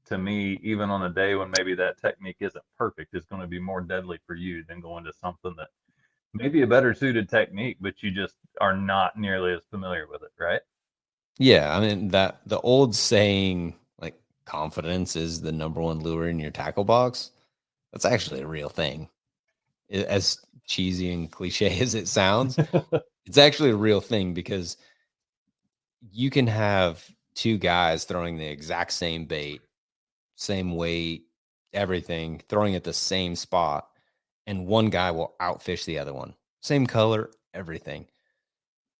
[SPEAKER 2] to me, even on a day when maybe that technique isn't perfect, is going to be more deadly for you than going to something that may be a better suited technique, but you just are not nearly as familiar with it, right?
[SPEAKER 3] Yeah, I mean that the old saying, like confidence is the number one lure in your tackle box. That's actually a real thing. As cheesy and cliche as it sounds, it's actually a real thing, because you can have two guys throwing the exact same bait, same weight, everything, throwing at the same spot, and one guy will outfish the other one. Same color, everything.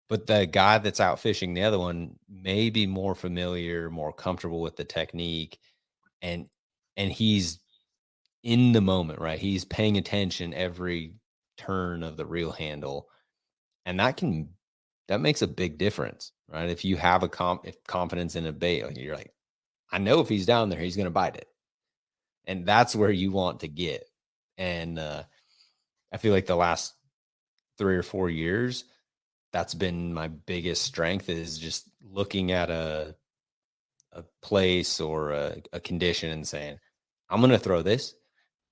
[SPEAKER 3] But the guy that's outfishing the other one may be more familiar, more comfortable with the technique, and he's in the moment, right? He's paying attention every turn of the reel handle, and that makes a big difference, right? If you have confidence in a bait, like you're like, I know if he's down there, he's going to bite it, and that's where you want to get. And I feel like the last 3 or 4 years, that's been my biggest strength, is just looking at a place or a condition and saying, I'm going to throw this.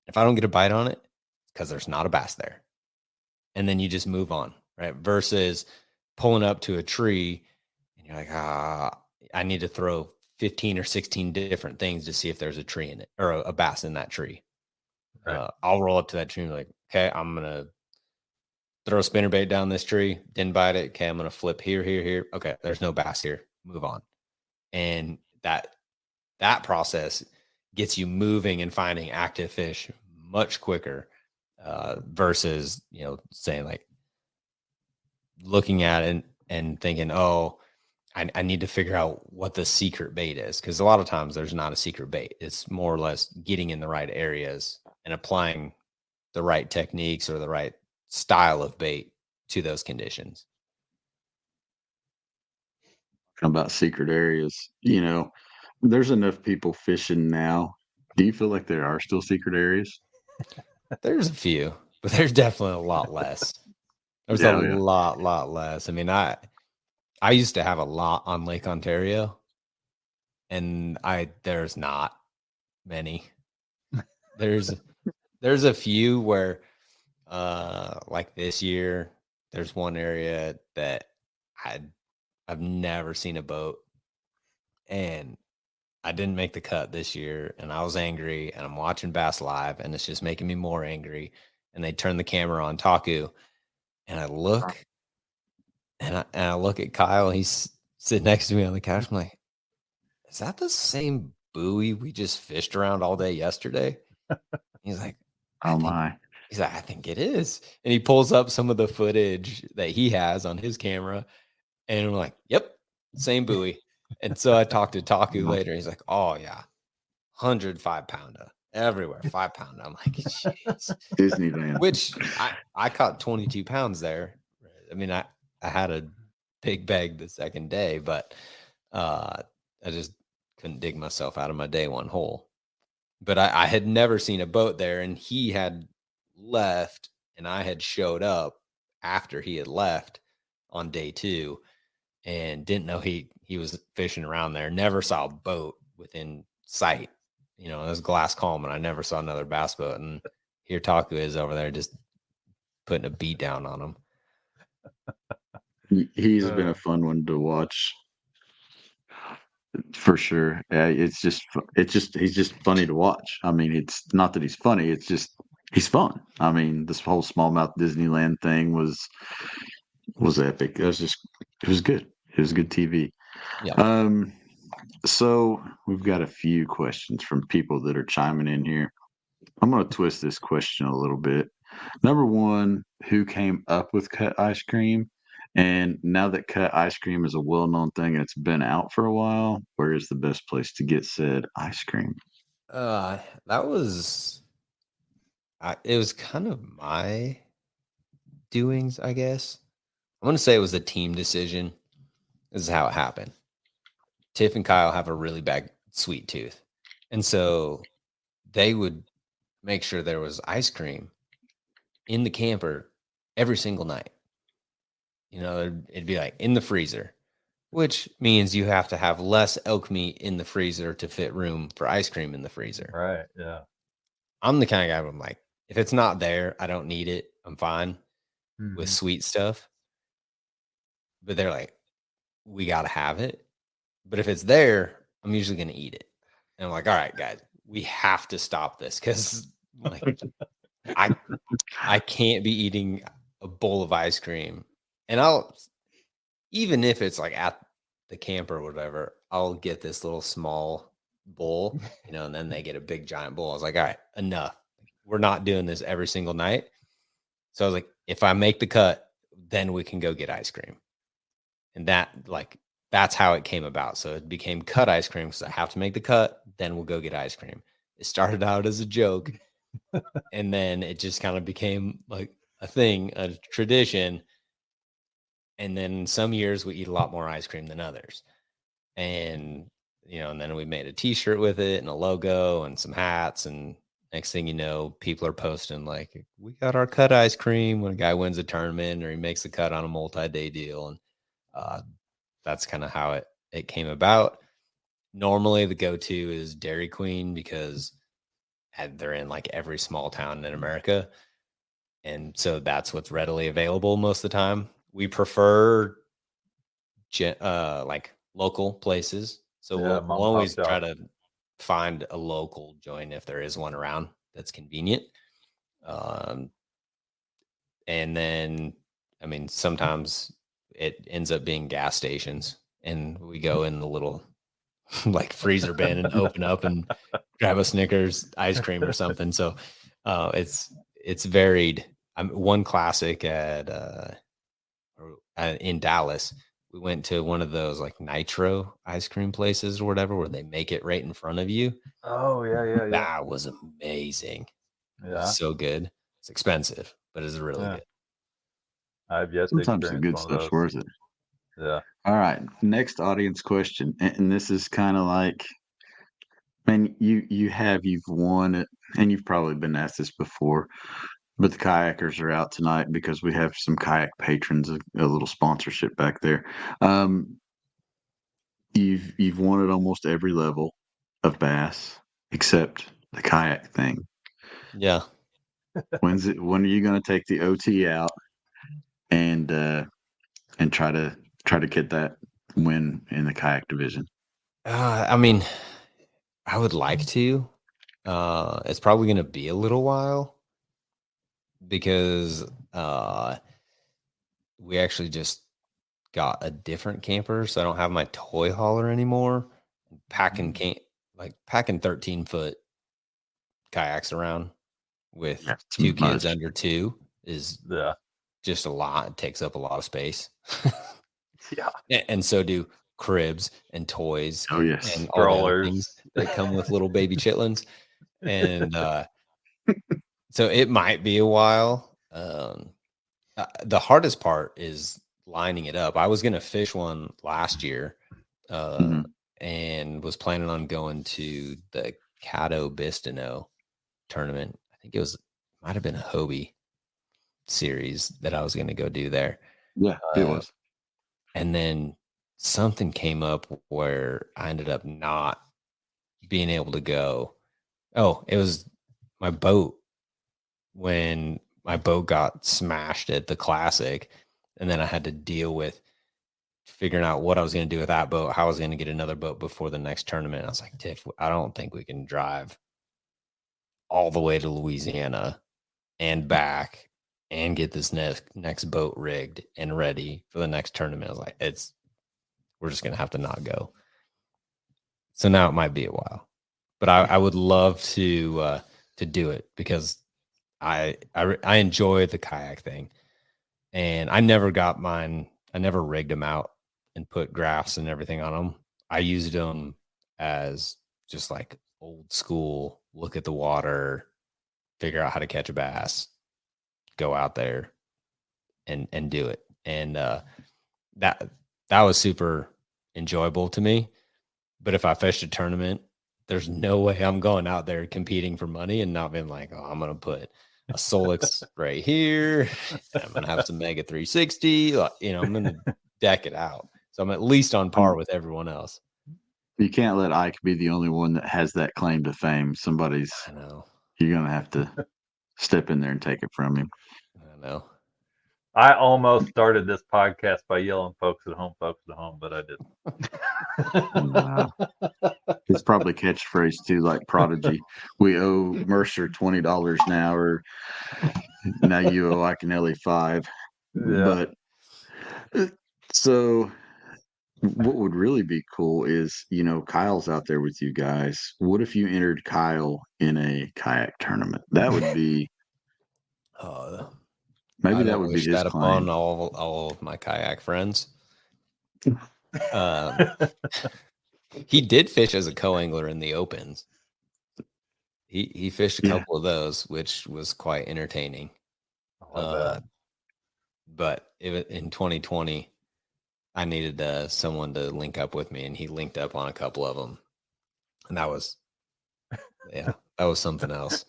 [SPEAKER 3] If I don't get a bite on it, because there's not a bass there. And then you just move on, right? Versus pulling up to a tree and you're like, I need to throw 15 or 16 different things to see if there's a tree in it or a bass in that tree. Right. I'll roll up to that tree and be like, okay, I'm going to throw a spinnerbait down this tree. Didn't bite it. Okay, I'm going to flip here. Okay, there's no bass here. Move on. And that process gets you moving and finding active fish much quicker versus, saying like looking at it and thinking, oh, I need to figure out what the secret bait is. Because a lot of times there's not a secret bait. It's more or less getting in the right areas and applying the right techniques or the right style of bait to those conditions.
[SPEAKER 1] About secret areas, there's enough people fishing now. Do you feel like there are still secret areas?
[SPEAKER 3] There's a few, but there's definitely a lot less. There's a lot less. I mean, I used to have a lot on Lake Ontario, and there's not many. There's a few where, like this year, there's one area that I've never seen a boat, and I didn't make the cut this year, and I was angry, and I'm watching Bass Live, and it's just making me more angry. And they turn the camera on Taku, and I look, and I look at Kyle. He's sitting next to me on the couch. I'm like, is that the same buoy we just fished around all day yesterday? He's like,
[SPEAKER 1] oh my.
[SPEAKER 3] He's like, I think it is. And he pulls up some of the footage that he has on his camera, and I'm like, yep, same buoy. And so I talked to Taku later. He's like, oh yeah, 105 pounder everywhere, 5 pounder. I'm like, jeez.
[SPEAKER 1] Disneyland.
[SPEAKER 3] Which I caught 22 pounds there. I mean, I had a big bag the second day, but I just couldn't dig myself out of my day one hole. But I had never seen a boat there, and he had left, and I had showed up after he had left on day 2, and didn't know he was fishing around there. Never saw a boat within sight. It was glass calm, and I never saw another bass boat. And here Taku is over there just putting a beat down on him.
[SPEAKER 1] He's been a fun one to watch, for sure. He's just funny to watch. I mean, it's not that he's funny; it's just he's fun. I mean, this whole smallmouth Disneyland thing was epic. It was good. It was good TV.
[SPEAKER 3] Yeah.
[SPEAKER 1] So we've got a few questions from people that are chiming in here. I'm going to twist this question a little bit. Number one, who came up with cut ice cream? And now that cut ice cream is a well-known thing and it's been out for a while, where is the best place to get said ice cream?
[SPEAKER 3] That was it was kind of my doings, I guess. I'm going to say it was a team decision. This is how it happened. Tiff and Kyle have a really bad sweet tooth. And so they would make sure there was ice cream in the camper every single night. It'd be like in the freezer, which means you have to have less elk meat in the freezer to fit room for ice cream in the freezer.
[SPEAKER 2] Right. Yeah.
[SPEAKER 3] I'm the kind of guy where I'm like, if it's not there, I don't need it. I'm fine with sweet stuff. But they're like, we got to have it. But if it's there, I'm usually going to eat it. And I'm like, all right, guys, we have to stop this because like I can't be eating a bowl of ice cream. And even if it's like at the camp or whatever, I'll get this little small bowl, and then they get a big giant bowl. I was like, all right, enough. We're not doing this every single night. So I was like, if I make the cut, then we can go get ice cream. And that's how it came about. So it became cut ice cream because I have to make the cut, then we'll go get ice cream. It started out as a joke, and then it just kind of became like a thing, a tradition. And then some years we eat a lot more ice cream than others. And, and then we made a t-shirt with it and a logo and some hats. And next thing you know, people are posting like, we got our cut ice cream when a guy wins a tournament or he makes a cut on a multi-day deal. And that's kind of how it came about. Normally the go-to is Dairy Queen because they're in like every small town in America. And so that's what's readily available most of the time. We prefer like local places. So we'll always try to find a local joint if there is one around that's convenient. And then, I mean, sometimes it ends up being gas stations and we go in the little like freezer bin and open up and grab a Snickers ice cream or something. So it's varied. One classic in Dallas, we went to one of those like nitro ice cream places or whatever, where they make it right in front of you.
[SPEAKER 2] Oh yeah.
[SPEAKER 3] That was amazing. Yeah. It was so good. It's expensive, but it's really good.
[SPEAKER 2] I've yet
[SPEAKER 1] sometimes the good stuff's worth it.
[SPEAKER 2] Yeah.
[SPEAKER 1] All right. Next audience question. And this is kind of like, man, you've won it, and you've probably been asked this before. But the kayakers are out tonight because we have some kayak patrons, a little sponsorship back there. You've won at almost every level of bass except the kayak thing.
[SPEAKER 3] Yeah.
[SPEAKER 1] When are you going to take the OT out and try to get that win in the kayak division?
[SPEAKER 3] I mean, I would like to. It's probably going to be a little while because we actually just got a different camper, so I don't have my toy hauler anymore. Packing 13-foot kayaks around with two kids under 2 is just a lot. It takes up a lot of space.
[SPEAKER 2] Yeah.
[SPEAKER 3] And so do cribs and toys.
[SPEAKER 1] Oh yes.
[SPEAKER 3] And all the other things that come with little baby chitlins. And so it might be a while. The hardest part is lining it up. I was going to fish one last year and was planning on going to the Caddo Bistino tournament. I think might have been a Hobie series that I was going to go do there.
[SPEAKER 1] Yeah, it was.
[SPEAKER 3] And then something came up where I ended up not being able to go. Oh, it was my boat. When my boat got smashed at the Classic, and then I had to deal with figuring out what I was going to do with that boat, how I was going to get another boat before the next tournament. I was like, Tiff, I don't think we can drive all the way to Louisiana and back and get this next boat rigged and ready for the next tournament. I was like, we're just going to have to not go. So now it might be a while, but I would love to do it because I enjoy the kayak thing, and I never got mine. I never rigged them out and put graphs and everything on them. I used them as just like old school, look at the water, figure out how to catch a bass, go out there and do it. And that was super enjoyable to me. But if I fished a tournament, there's no way I'm going out there competing for money and not being like, oh, I'm going to put a Solix right here. I'm going to have some Mega 360. I'm going to deck it out. So I'm at least on par with everyone else.
[SPEAKER 1] You can't let Ike be the only one that has that claim to fame.
[SPEAKER 3] I know.
[SPEAKER 1] You're going to have to step in there and take it from him.
[SPEAKER 3] I know.
[SPEAKER 2] I almost started this podcast by yelling folks at home, but I didn't.
[SPEAKER 1] Wow. It's probably catchphrase too, like Prodigy. We owe Mercer $20 now, or now you owe Ike and Ellie $5. Yeah. But so what would really be cool is, Kyle's out there with you guys. What if you entered Kyle in a kayak tournament? That would be maybe that would be his claim.
[SPEAKER 3] Upon all of my kayak friends. He did fish as a co-angler in the opens. He fished a couple of those, which was quite entertaining. But in 2020, I needed someone to link up with me, and he linked up on a couple of them, and that was something else.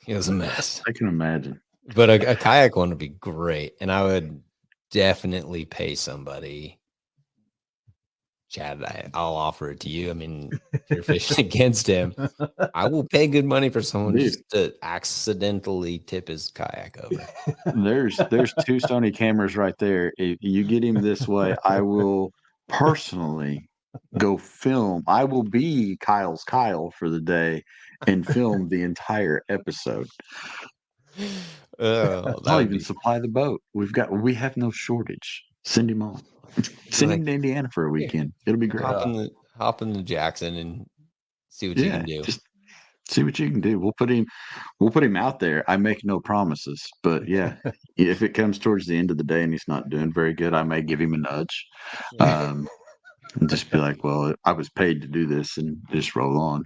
[SPEAKER 3] It was a mess.
[SPEAKER 1] I can imagine.
[SPEAKER 3] But a kayak one would be great, and I would definitely pay somebody. Chad, I'll offer it to you. I mean, if you're fishing against him, I will pay good money for someone just to accidentally tip his kayak over.
[SPEAKER 1] There's 2 Sony cameras right there. If you get him this way, I will personally go film. I will be Kyle's Kyle for the day and film the entire episode. I'll even supply the boat. We have no shortage. Send him on. Send him to Indiana for a weekend. It'll be great.
[SPEAKER 3] Hop in the Jackson and see what you can do.
[SPEAKER 1] Just see what you can do. We'll put him out there. I make no promises, but yeah, if it comes towards the end of the day and he's not doing very good, I may give him a nudge. And just be like, well, I was paid to do this, and just roll on.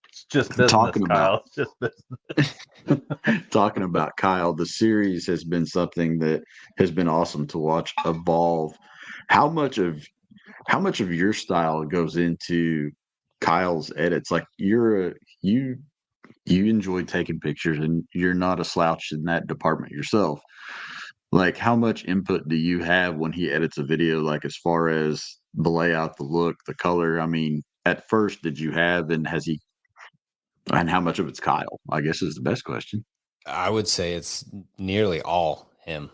[SPEAKER 2] It's just business, Kyle. It's just business.
[SPEAKER 1] Talking about Kyle, the series has been something that has been awesome to watch evolve. How much of your style goes into Kyle's edits? Like you you enjoy taking pictures and you're not a slouch in that department yourself. Like, how much input do you have when he edits a video, like as far as the layout, the look, the color? I mean, at first, did you have, and has he, and how much of it's Kyle, I guess, is the best question.
[SPEAKER 3] I would say it's nearly all him,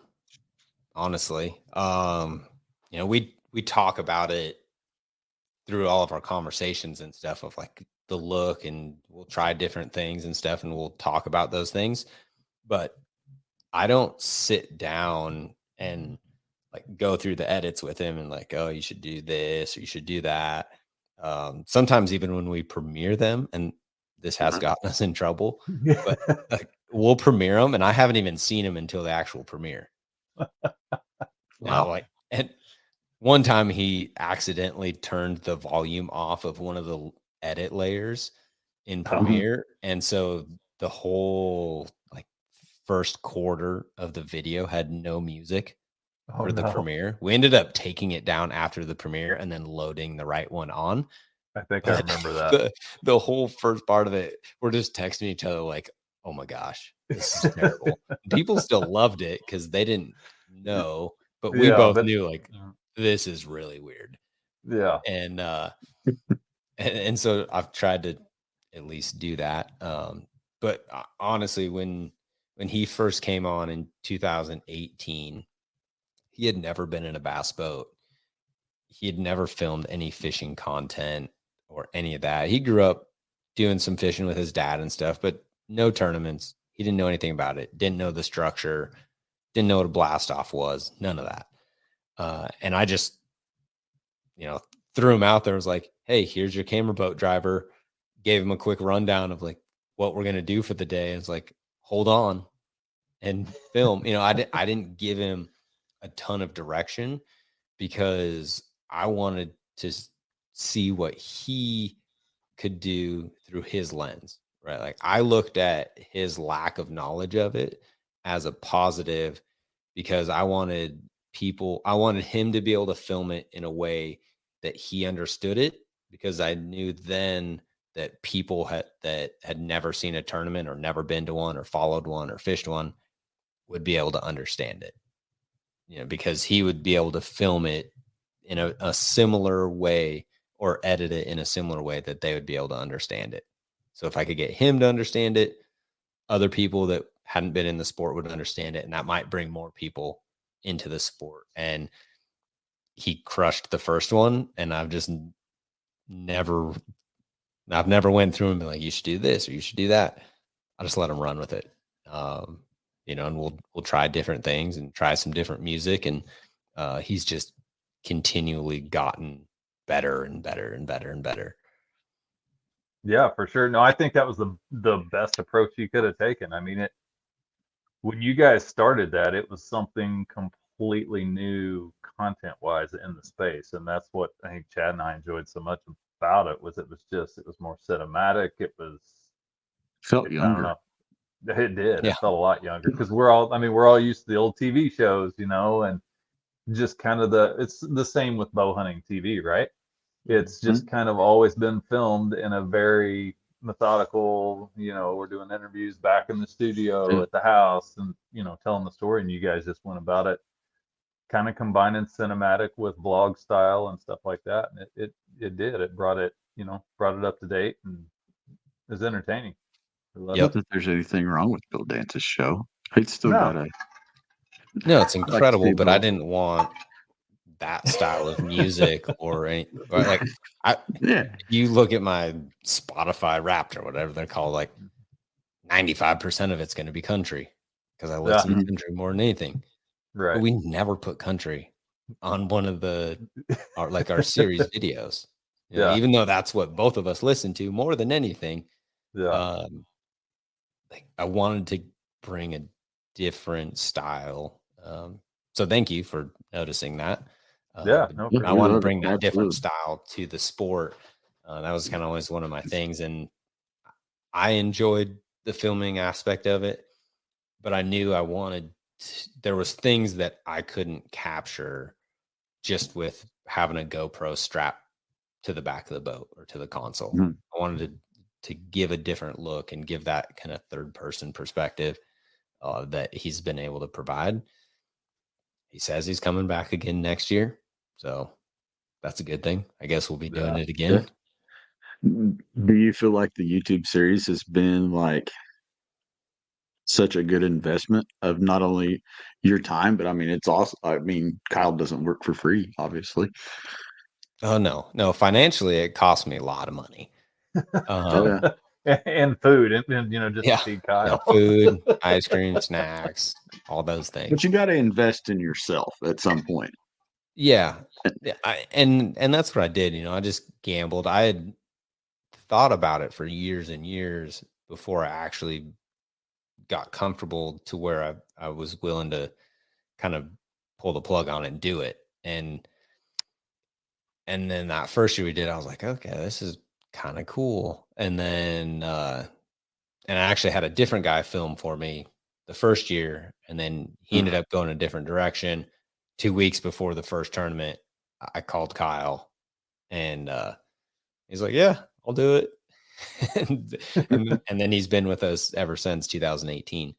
[SPEAKER 3] honestly. We talk about it through all of our conversations and stuff of like the look, and we'll try different things and stuff, and we'll talk about those things. But I don't sit down and like go through the edits with him and like, oh, you should do this or you should do that. Sometimes even when we premiere them, and this has gotten us in trouble, but we'll premiere them and I haven't even seen them until the actual premiere. Now, like, and one time he accidentally turned the volume off of one of the edit layers in Premiere. And so the whole like first quarter of the video had no music for the premiere. We ended up taking it down after the premiere and then loading the right one on.
[SPEAKER 2] I think I remember that.
[SPEAKER 3] The whole first part of it, we're just texting each other like, oh my gosh, this is terrible. People still loved it because they didn't know, but we both knew like this is really weird.
[SPEAKER 2] Yeah.
[SPEAKER 3] And so I've tried to at least do that. But honestly, when he first came on in 2018, he had never been in a bass boat. He had never filmed any fishing content or any of that. He grew up doing some fishing with his dad and stuff, but no tournaments. He didn't know anything about it. Didn't know the structure. Didn't know what a blast off was. None of that. And I just, threw him out there. Was like, hey, here's your camera boat driver. Gave him a quick rundown of like what we're going to do for the day. It's like, hold on and film. I didn't give him a ton of direction because I wanted to see what he could do through his lens, right? Like I looked at his lack of knowledge of it as a positive because I wanted him to be able to film it in a way that he understood it, because I knew then that people that had never seen a tournament or never been to one or followed one or fished one would be able to understand it, because he would be able to film it in a similar way or edit it in a similar way that they would be able to understand it. So if I could get him to understand it, other people that hadn't been in the sport would understand it, and that might bring more people into the sport. And he crushed the first one, and I've never went through and been like, you should do this or you should do that. I just let him run with it. And we'll try different things and try some different music. And he's just continually gotten better and better and better and better.
[SPEAKER 2] Yeah, for sure. No, I think that was the best approach you could have taken. I mean, when you guys started that, it was something completely new content-wise in the space, and that's what I think Chad and I enjoyed so much about it. Was it was more cinematic. It
[SPEAKER 1] felt younger.
[SPEAKER 2] I don't know. It did. Yeah. It felt a lot younger because we're all used to the old TV shows, and just kind of it's the same with bow hunting TV, right? It's just kind of always been filmed in a very methodical, we're doing interviews back in the studio at the house and, telling the story, and you guys just went about it kind of combining cinematic with vlog style and stuff like that. And it brought it up to date and it was entertaining.
[SPEAKER 1] Not that there's anything wrong with Bill Dance's show. It's still got a...
[SPEAKER 3] No, it's incredible, but I didn't want that style of music you look at my Spotify Wrapped or whatever they're called, like 95% of it's going to be country because I listen to country more than anything.
[SPEAKER 2] Right.
[SPEAKER 3] But we never put country on one of our series videos. Even though that's what both of us listen to more than anything. Yeah. I wanted to bring a different style. So thank you for noticing that. I want to bring that different style to the sport. That was kind of always one of my things, and I enjoyed the filming aspect of it, but I knew there was things that I couldn't capture just with having a GoPro strapped to the back of the boat or to the console. I wanted to to give a different look and give that kind of third person perspective that he's been able to provide. He says he's coming back again next year. So that's a good thing. I guess we'll be doing it again.
[SPEAKER 1] Do you feel like the YouTube series has been like such a good investment of not only your time, but I mean, it's also, I mean, Kyle doesn't work for free, obviously.
[SPEAKER 3] Oh, no. Financially, it cost me a lot of money.
[SPEAKER 2] And food and just to feed Kyle.
[SPEAKER 3] Food, ice cream, snacks, all those things.
[SPEAKER 1] But you got to invest in yourself at some point.
[SPEAKER 3] Yeah. And that's what I did. I just gambled. I had thought about it for years and years before I actually got comfortable to where I was willing to kind of pull the plug on it and do it. And then that first year we did, I was like, okay, this is kind of cool. And then, and I actually had a different guy film for me the first year. And then he ended up going a different direction. 2 weeks before the first tournament, I called Kyle and he's like, yeah, I'll do it. and then he's been with us ever since 2018.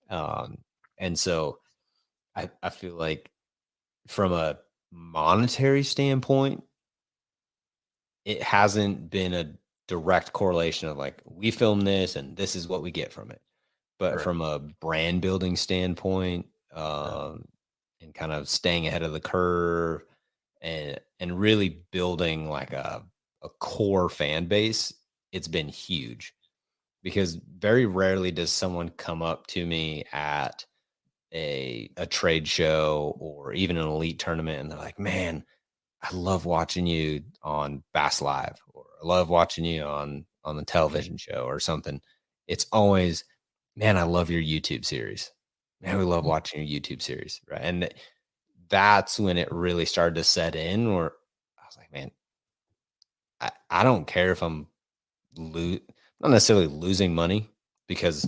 [SPEAKER 3] And so I feel like from a monetary standpoint, it hasn't been a direct correlation of like, we film this and this is what we get from it. But from a brand building standpoint, and kind of staying ahead of the curve and really building like a core fan base, it's been huge. Because very rarely does someone come up to me at a trade show or even an elite tournament and they're like, man, I love watching you on Bass Live, or I love watching you on the television show or something. It's always, man, I love your YouTube series. Man, we love watching your YouTube series. Right. And that's when it really started to set in, where I was like, man, I don't care if I'm not necessarily losing money, because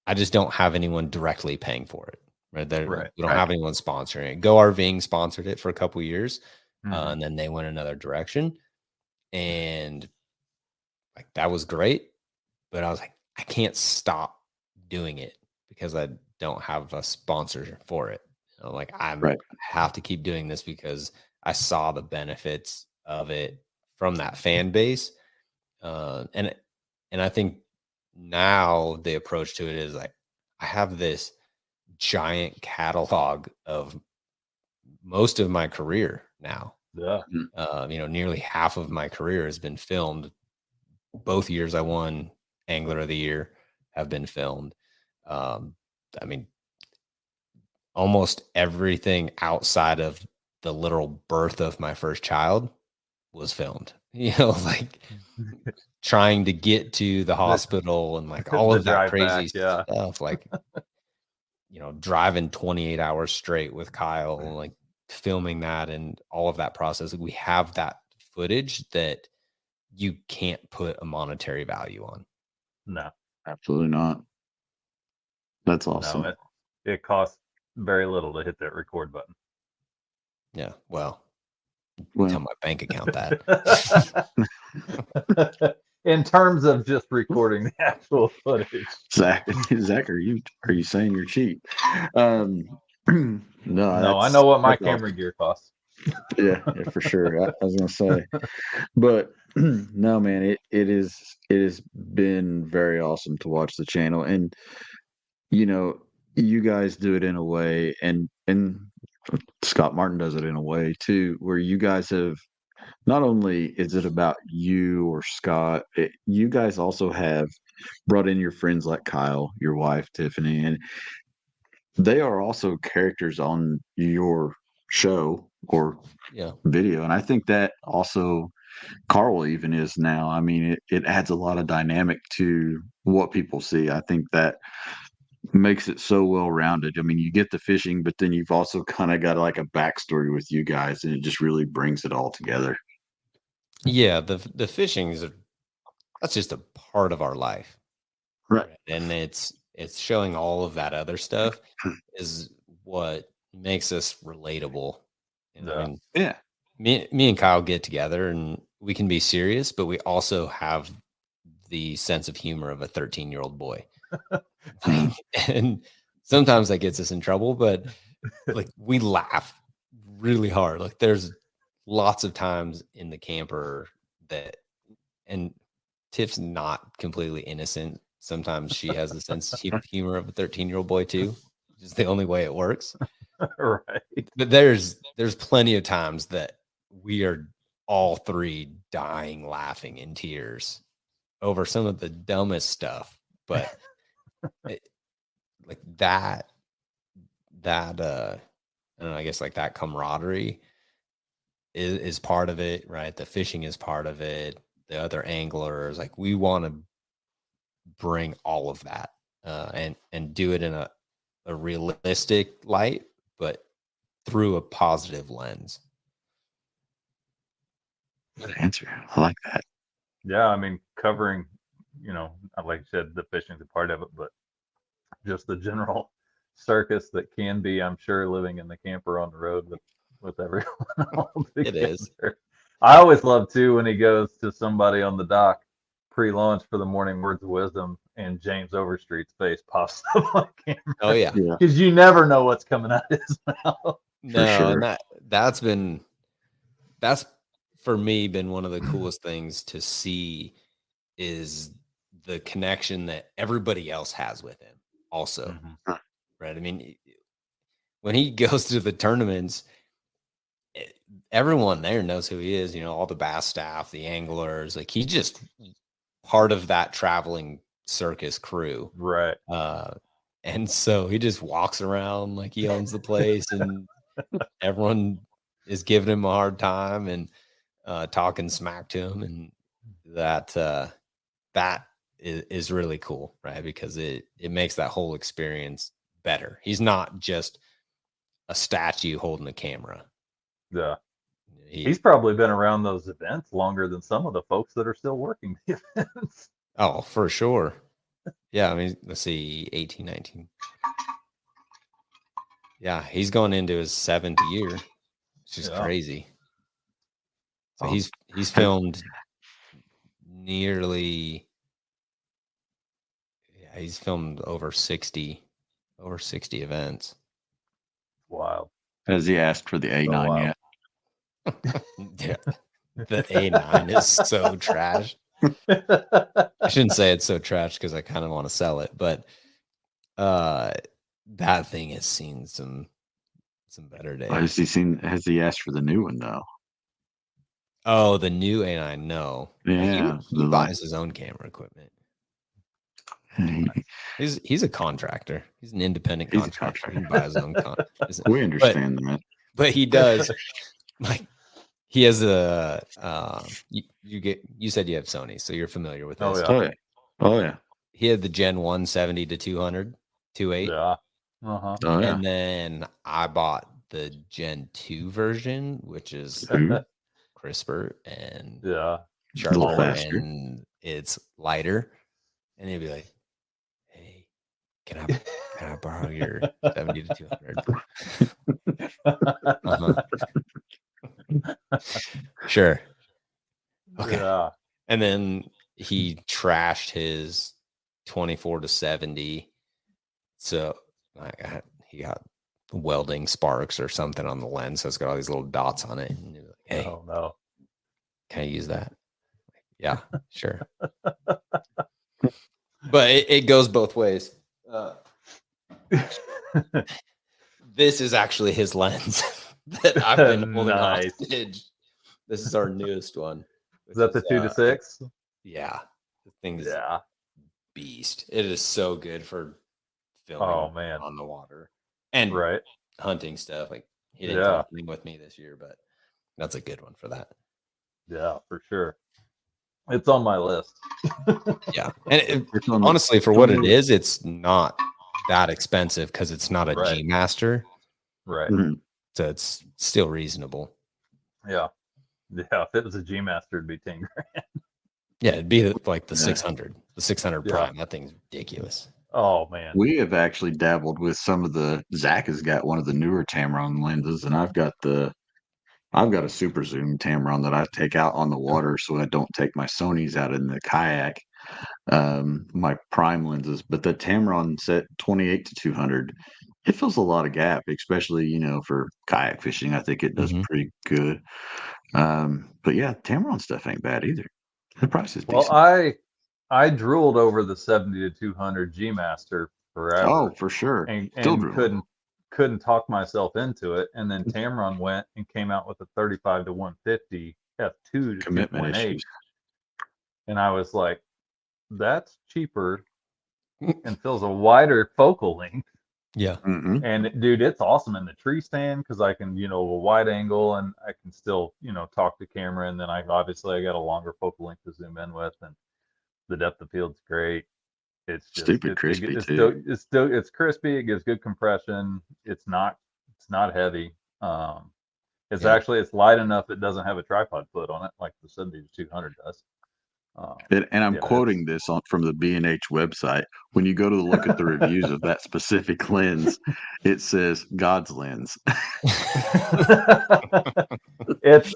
[SPEAKER 3] I just don't have anyone directly paying for it. Right. We don't have anyone sponsoring it. Go RVing sponsored it for a couple of years. And then they went another direction. And like, that was great. But I was like, I can't stop doing it because I don't have a sponsor for it. Like, I have to keep doing this because I saw the benefits of it from that fan base. And I think now the approach to it is like, I have this giant catalog of most of my career now.
[SPEAKER 2] Yeah.
[SPEAKER 3] Nearly half of my career has been filmed. Both years I won Angler of the Year have been filmed. I mean, almost everything outside of the literal birth of my first child was filmed. Like trying to get to the hospital and like all of that crazy stuff. Like, driving 28 hours straight with Kyle, and like filming that and all of that process. We have that footage that you can't put a monetary value on.
[SPEAKER 2] No,
[SPEAKER 1] absolutely not. That's awesome.
[SPEAKER 2] No, it costs very little to hit that record button.
[SPEAKER 3] Yeah. Well, tell my bank account that.
[SPEAKER 2] In terms of just recording the actual footage.
[SPEAKER 1] Zach, are you saying you're cheap? No,
[SPEAKER 2] I know what my camera gear costs.
[SPEAKER 1] Yeah, for sure. I was gonna say, but no, man, it has been very awesome to watch the channel, and you guys do it in a way, and Scott Martin does it in a way too, where you guys have, not only is it about you or Scott, you guys also have brought in your friends like Kyle, your wife, Tiffany, and they are also characters on your show or video. And I think that also Carl even is now. I mean, it adds a lot of dynamic to what people see. I think that makes it so well-rounded. I mean, you get the fishing, but then you've also kind of got like a backstory with you guys, and it just really brings it all together.
[SPEAKER 3] Yeah, the fishing that's just a part of our life,
[SPEAKER 1] right?
[SPEAKER 3] And it's showing all of that other stuff is what makes us relatable. I mean, me and Kyle get together and we can be serious, but we also have the sense of humor of a 13-year-old boy. And sometimes that gets us in trouble, but like we laugh really hard. Like there's lots of times in the camper that, and Tiff's not completely innocent. Sometimes she has a sense of humor of a 13-year-old boy too. It's the only way it works.
[SPEAKER 2] Right.
[SPEAKER 3] But there's plenty of times that we are all three dying, laughing in tears over some of the dumbest stuff. But like that I don't know, I guess like that camaraderie is part of it, right? The fishing is part of it. The other anglers, like we want to bring all of that and do it in a realistic light, but through a positive lens.
[SPEAKER 1] Good answer. I like that.
[SPEAKER 2] Yeah, I mean, covering, like you said, the fishing's a part of it, but just the general circus that can be, I'm sure, living in the camper on the road with everyone all together.
[SPEAKER 3] It is.
[SPEAKER 2] I always love too when he goes to somebody on the dock pre-launch for the morning words of wisdom and James Overstreet's face pops up on camera.
[SPEAKER 3] Oh yeah,
[SPEAKER 2] because you never know what's coming out of his mouth.
[SPEAKER 3] No, sure. That's for me been one of the coolest things to see is the connection that everybody else has with him also. Mm-hmm. Right. I mean, when he goes to the tournaments, everyone there knows who he is, all the bass staff, the anglers, like he's just part of that traveling circus crew.
[SPEAKER 2] Right.
[SPEAKER 3] And so he just walks around like he owns the place and everyone is giving him a hard time and talking smack to him. And that is really cool, right? Because it makes that whole experience better. He's not just a statue holding a camera.
[SPEAKER 2] Yeah. He's probably been around those events longer than some of the folks that are still working the events.
[SPEAKER 3] Oh, for sure. Yeah, I mean, let's see, 18, 19. Yeah, he's going into his 7th year. It's just crazy. So he's filmed he's filmed over 60 events.
[SPEAKER 2] Wow.
[SPEAKER 1] Has he asked for the A9 yet?
[SPEAKER 3] Yeah. The A9 is so trash. I shouldn't say it's so trash because I kind of want to sell it, but that thing has seen some better days.
[SPEAKER 1] Has he asked for the new one though?
[SPEAKER 3] Oh, the new A9, no.
[SPEAKER 1] Yeah.
[SPEAKER 3] He buys his own camera equipment. He's a contractor. He's an independent contractor. He can buy his own
[SPEAKER 1] We understand that.
[SPEAKER 3] But he does like he has a you said you have Sony, so you're familiar with this.
[SPEAKER 1] Oh yeah.
[SPEAKER 3] He had the Gen 1 70 to 200, 2.8.
[SPEAKER 2] Yeah. Uh-huh.
[SPEAKER 1] Oh, yeah.
[SPEAKER 3] And then I bought the Gen 2 version, which is crisper and sharper and it's lighter. And he'd be like, "Hey, can I borrow your 70 to 200?" Uh-huh. Sure. Okay.
[SPEAKER 2] Yeah.
[SPEAKER 3] And then he trashed his 24 to 70. So he got welding sparks or something on the lens. So it's got all these little dots on it. And like, hey,
[SPEAKER 2] oh no.
[SPEAKER 3] Can I use that? Yeah, sure. But it goes both ways. This is actually his lens that I've been holding hostage. This is our newest one.
[SPEAKER 2] Is that the 2 to 6?
[SPEAKER 3] Yeah. The thing is beast. It is so good for filming on the water. And hunting stuff. Like he didn't come hunting with me this year, but that's a good one for that.
[SPEAKER 2] Yeah, for sure. It's on my list.
[SPEAKER 3] Yeah. And honestly, for what it is, it's not that expensive because it's not a G Master.
[SPEAKER 2] Right.
[SPEAKER 3] Mm-hmm. So it's still reasonable.
[SPEAKER 2] Yeah. Yeah. If it was a G Master, it'd be 10 grand.
[SPEAKER 3] Yeah. It'd be like the 600. The 600 Prime. That thing's ridiculous.
[SPEAKER 2] Oh, man.
[SPEAKER 1] We have actually dabbled with some of the. Zach has got one of the newer Tamron lenses, and I've got a super zoom Tamron that I take out on the water so I don't take my Sonys out in the kayak. my prime lenses, but the Tamron set 28-200, it fills a lot of gap, especially for kayak fishing. I think it does pretty good. But yeah, Tamron stuff ain't bad either. The price is decent.
[SPEAKER 2] Well, I drooled over the 70-200 G Master forever.
[SPEAKER 1] Oh, for sure.
[SPEAKER 2] And couldn't talk myself into it. And then Tamron went and came out with a 35-150 f2 to
[SPEAKER 1] commitment
[SPEAKER 2] 2.8.
[SPEAKER 1] issues.
[SPEAKER 2] And I was like, that's cheaper and fills a wider focal length.
[SPEAKER 3] Yeah.
[SPEAKER 1] Mm-hmm.
[SPEAKER 2] And dude, it's awesome in the tree stand because I can, a wide angle and I can still, talk to camera. And then I got a longer focal length to zoom in with, and the depth of field's great. It's just
[SPEAKER 1] stupid crispy too.
[SPEAKER 2] It's crispy. It gives good compression. It's not heavy. It's light enough. It doesn't have a tripod foot on it like the 70-200 does.
[SPEAKER 1] And I'm quoting this from the B&H website. When you go to look at the reviews of that specific lens, it says God's lens.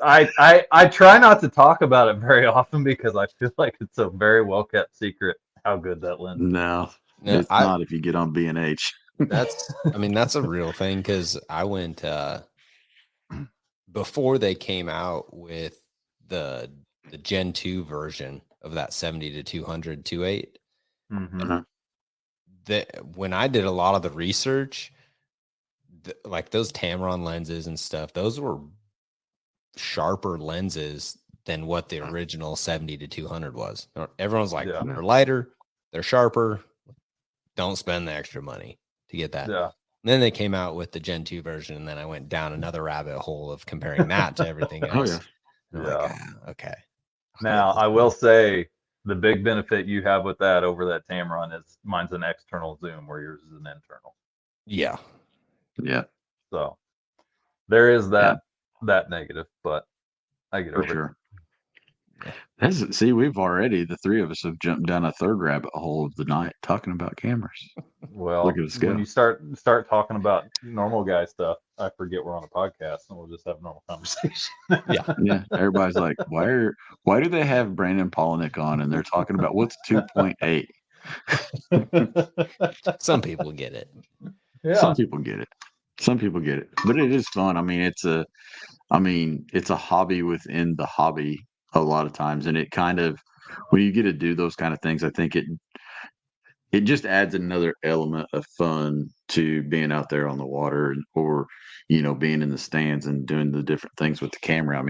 [SPEAKER 2] I try not to talk about it very often because I feel like it's a very well kept secret how good that lens is.
[SPEAKER 1] No, it's not if you get on B&H.
[SPEAKER 3] That's a real thing, because I went before they came out with the Gen 2 version of that 70-200 2.8. When I did a lot of the research, like those Tamron lenses and stuff, those were sharper lenses than what the original 70-200 was. Everyone's like, they're lighter, they're sharper, don't spend the extra money to get that.
[SPEAKER 2] Yeah.
[SPEAKER 3] And then they came out with the Gen 2 version, and then I went down another rabbit hole of comparing that to everything else.
[SPEAKER 2] Like,
[SPEAKER 3] okay.
[SPEAKER 2] Now, I will say the big benefit you have with that over that Tamron is mine's an external zoom where yours is an internal.
[SPEAKER 3] Yeah.
[SPEAKER 1] Yeah.
[SPEAKER 2] So there is that negative, but I get over
[SPEAKER 1] it. See, the three of us have jumped down a third rabbit hole of the night talking about cameras.
[SPEAKER 2] Well, when you start talking about normal guy stuff, I forget we're on a podcast and we'll just have a normal conversation.
[SPEAKER 1] Yeah. Everybody's like, why do they have Brandon Palaniuk on and they're talking about what's 2.8?
[SPEAKER 3] Some people get it.
[SPEAKER 2] Yeah.
[SPEAKER 1] Some people get it, but it is fun. It's a hobby within the hobby a lot of times, and it kind of, when you get to do those kind of things, I think it just adds another element of fun to being out there on the water, or being in the stands and doing the different things with the camera.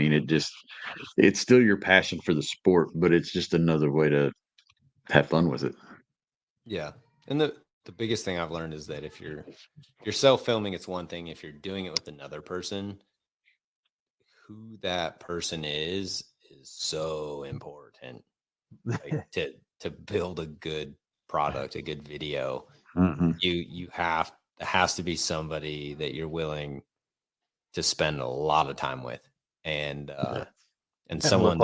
[SPEAKER 1] It's still your passion for the sport, but it's just another way to have fun with it.
[SPEAKER 3] Yeah. And the biggest thing I've learned is that if you're self-filming, it's one thing. If you're doing it with another person, who that person is so important. Like, to build a good product, a good video. It has to be somebody that you're willing to spend a lot of time with, and someone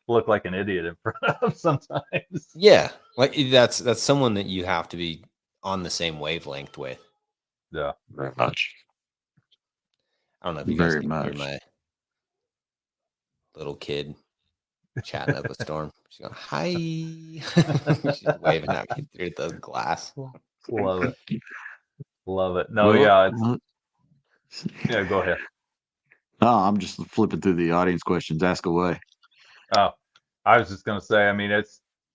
[SPEAKER 2] look like an idiot in front of sometimes.
[SPEAKER 3] Yeah, like that's someone that you have to be on the same wavelength with.
[SPEAKER 2] Yeah,
[SPEAKER 1] very much.
[SPEAKER 3] I don't know if you guys can hear my little kid chatting up a storm. She's going, hi. She's waving at me through the glass.
[SPEAKER 2] Love it. No, go ahead.
[SPEAKER 1] No, I'm just flipping through the audience questions. Ask away.
[SPEAKER 2] Oh, I was just going to say,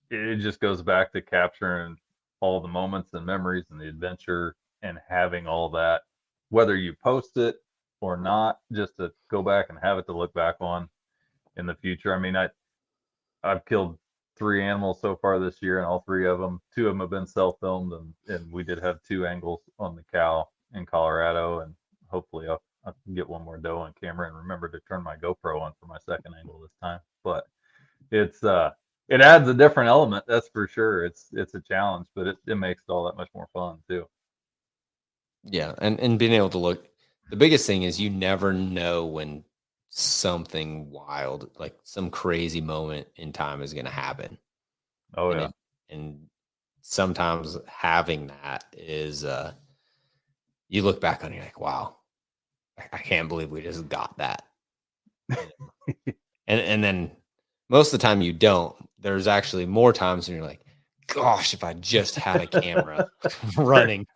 [SPEAKER 2] it just goes back to capturing all the moments and memories and the adventure and having all that, whether you post it or not, just to go back and have it to look back on in the future. I've killed 3 animals so far this year, and all 3 of them, 2 of them have been self-filmed, and we did have 2 angles on the cow in Colorado, and hopefully I'll get one more doe on camera and remember to turn my GoPro on for my second angle this time. But it adds a different element, that's for sure. It's a challenge, but it makes it all that much more fun too.
[SPEAKER 3] Yeah, and being able to look, the biggest thing is you never know when something wild, like some crazy moment in time, is going to happen.
[SPEAKER 2] Oh, yeah.
[SPEAKER 3] And sometimes having that is, you look back on it, you're like, wow, I can't believe we just got that. and then most of the time you don't. There's actually more times when you're like, gosh, if I just had a camera running.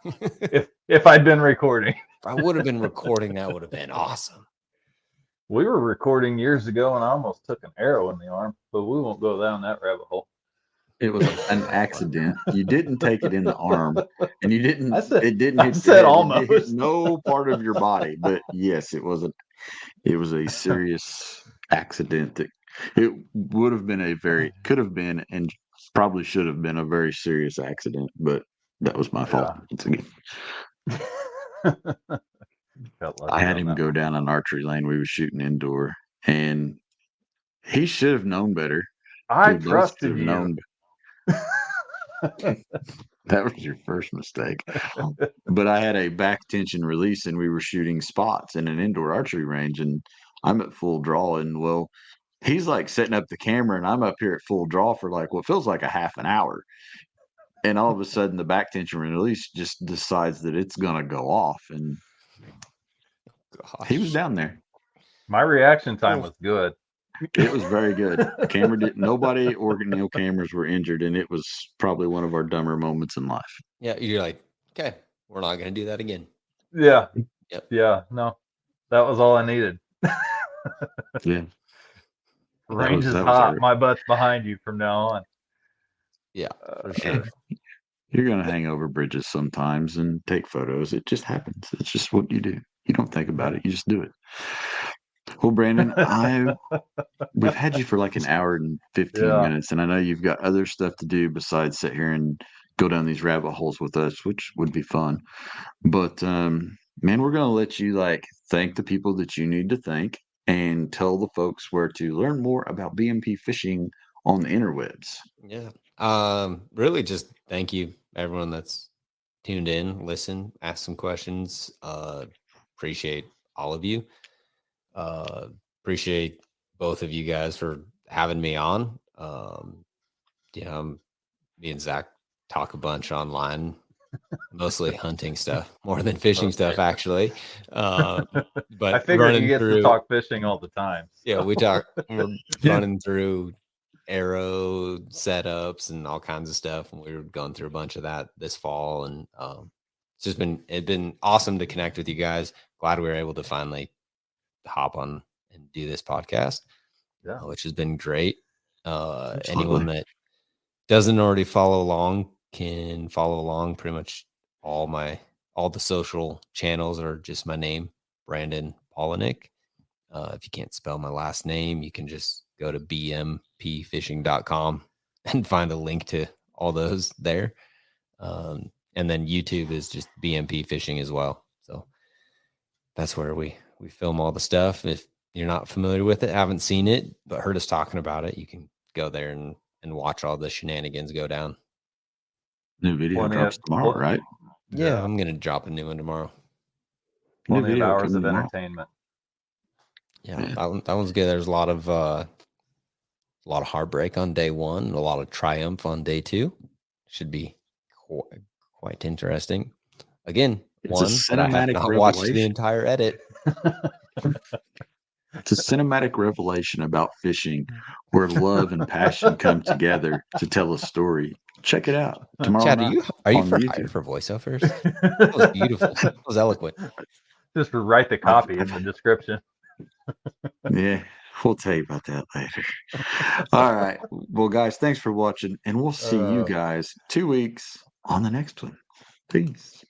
[SPEAKER 2] if I'd been recording.
[SPEAKER 3] If I would have been recording, that would have been awesome.
[SPEAKER 2] We were recording years ago, and I almost took an arrow in the arm, but we won't go down that rabbit hole.
[SPEAKER 1] It was an accident. You didn't take it in the arm, and you didn't. It didn't hit.
[SPEAKER 2] I said almost.
[SPEAKER 1] It hit no part of your body, but yes, it was a serious accident. That it would have been could have been, and probably should have been a very serious accident. But that was my fault. I had him go down an archery lane. We were shooting indoor, and he should have known better.
[SPEAKER 2] I trusted you.
[SPEAKER 1] That was your first mistake. But I had a back tension release, and we were shooting spots in an indoor archery range, and I'm at full draw. And well, he's like setting up the camera, and I'm up here at full draw for like what feels like a half an hour. And all of a sudden, the back tension release just decides that it's going to go off. And he was down there.
[SPEAKER 2] My reaction time was good.
[SPEAKER 1] It was very good. Nobody or no cameras were injured, and it was probably one of our dumber moments in life.
[SPEAKER 3] Yeah, you're like, okay, we're not going to do that again.
[SPEAKER 2] Yeah.
[SPEAKER 3] Yep.
[SPEAKER 2] Yeah. No, that was all I needed.
[SPEAKER 1] Yeah.
[SPEAKER 2] Range is hot. My butt's behind you from now on.
[SPEAKER 3] Yeah, for sure.
[SPEAKER 1] You're going to hang over bridges sometimes and take photos. It just happens. It's just what you do. You don't think about it. You just do it. Well, Brandon, we've had you for like an hour and 15 minutes, and I know you've got other stuff to do besides sit here and go down these rabbit holes with us, which would be fun. But, man, we're going to let you thank the people that you need to thank and tell the folks where to learn more about BMP fishing on the interwebs.
[SPEAKER 3] Yeah. Really just thank you, everyone that's tuned in, listen, ask some questions. Appreciate all of you. Appreciate both of you guys for having me on. Me and Zach talk a bunch online, mostly hunting stuff more than fishing stuff, actually. But
[SPEAKER 2] I figured you get to talk fishing all the time. So.
[SPEAKER 3] Yeah, we're running through arrow setups and all kinds of stuff, and we were going through a bunch of that this fall, and it's been awesome to connect with you guys. Glad we were able to finally hop on and do this podcast, which has been great. Anyone that doesn't already follow along can follow along. Pretty much all the social channels are just my name, Brandon Palaniuk. If you can't spell my last name, you can just go to bmpfishing.com and find a link to all those there. And then YouTube is just BMP Fishing as well. So that's where we film all the stuff. If you're not familiar with it, haven't seen it, but heard us talking about it, you can go there and watch all the shenanigans go down.
[SPEAKER 1] New video drops tomorrow, right?
[SPEAKER 3] Yeah, I'm going to drop a new one tomorrow.
[SPEAKER 2] 20 hours of entertainment.
[SPEAKER 3] Yeah, that one's good. There's a lot of heartbreak on day one, a lot of triumph on day two. Should be quite interesting. Again,
[SPEAKER 1] it's a cinematic revelation.
[SPEAKER 3] Watched the entire edit.
[SPEAKER 1] It's a cinematic revelation about fishing where love and passion come together to tell a story. Check it out tomorrow.
[SPEAKER 3] Chad, are you hired for voiceovers? That was beautiful. That was eloquent.
[SPEAKER 2] Just write the copy in the description.
[SPEAKER 1] Yeah, we'll tell you about that later. All right. Well, guys, thanks for watching, and we'll see you guys 2 weeks on the next one. Peace.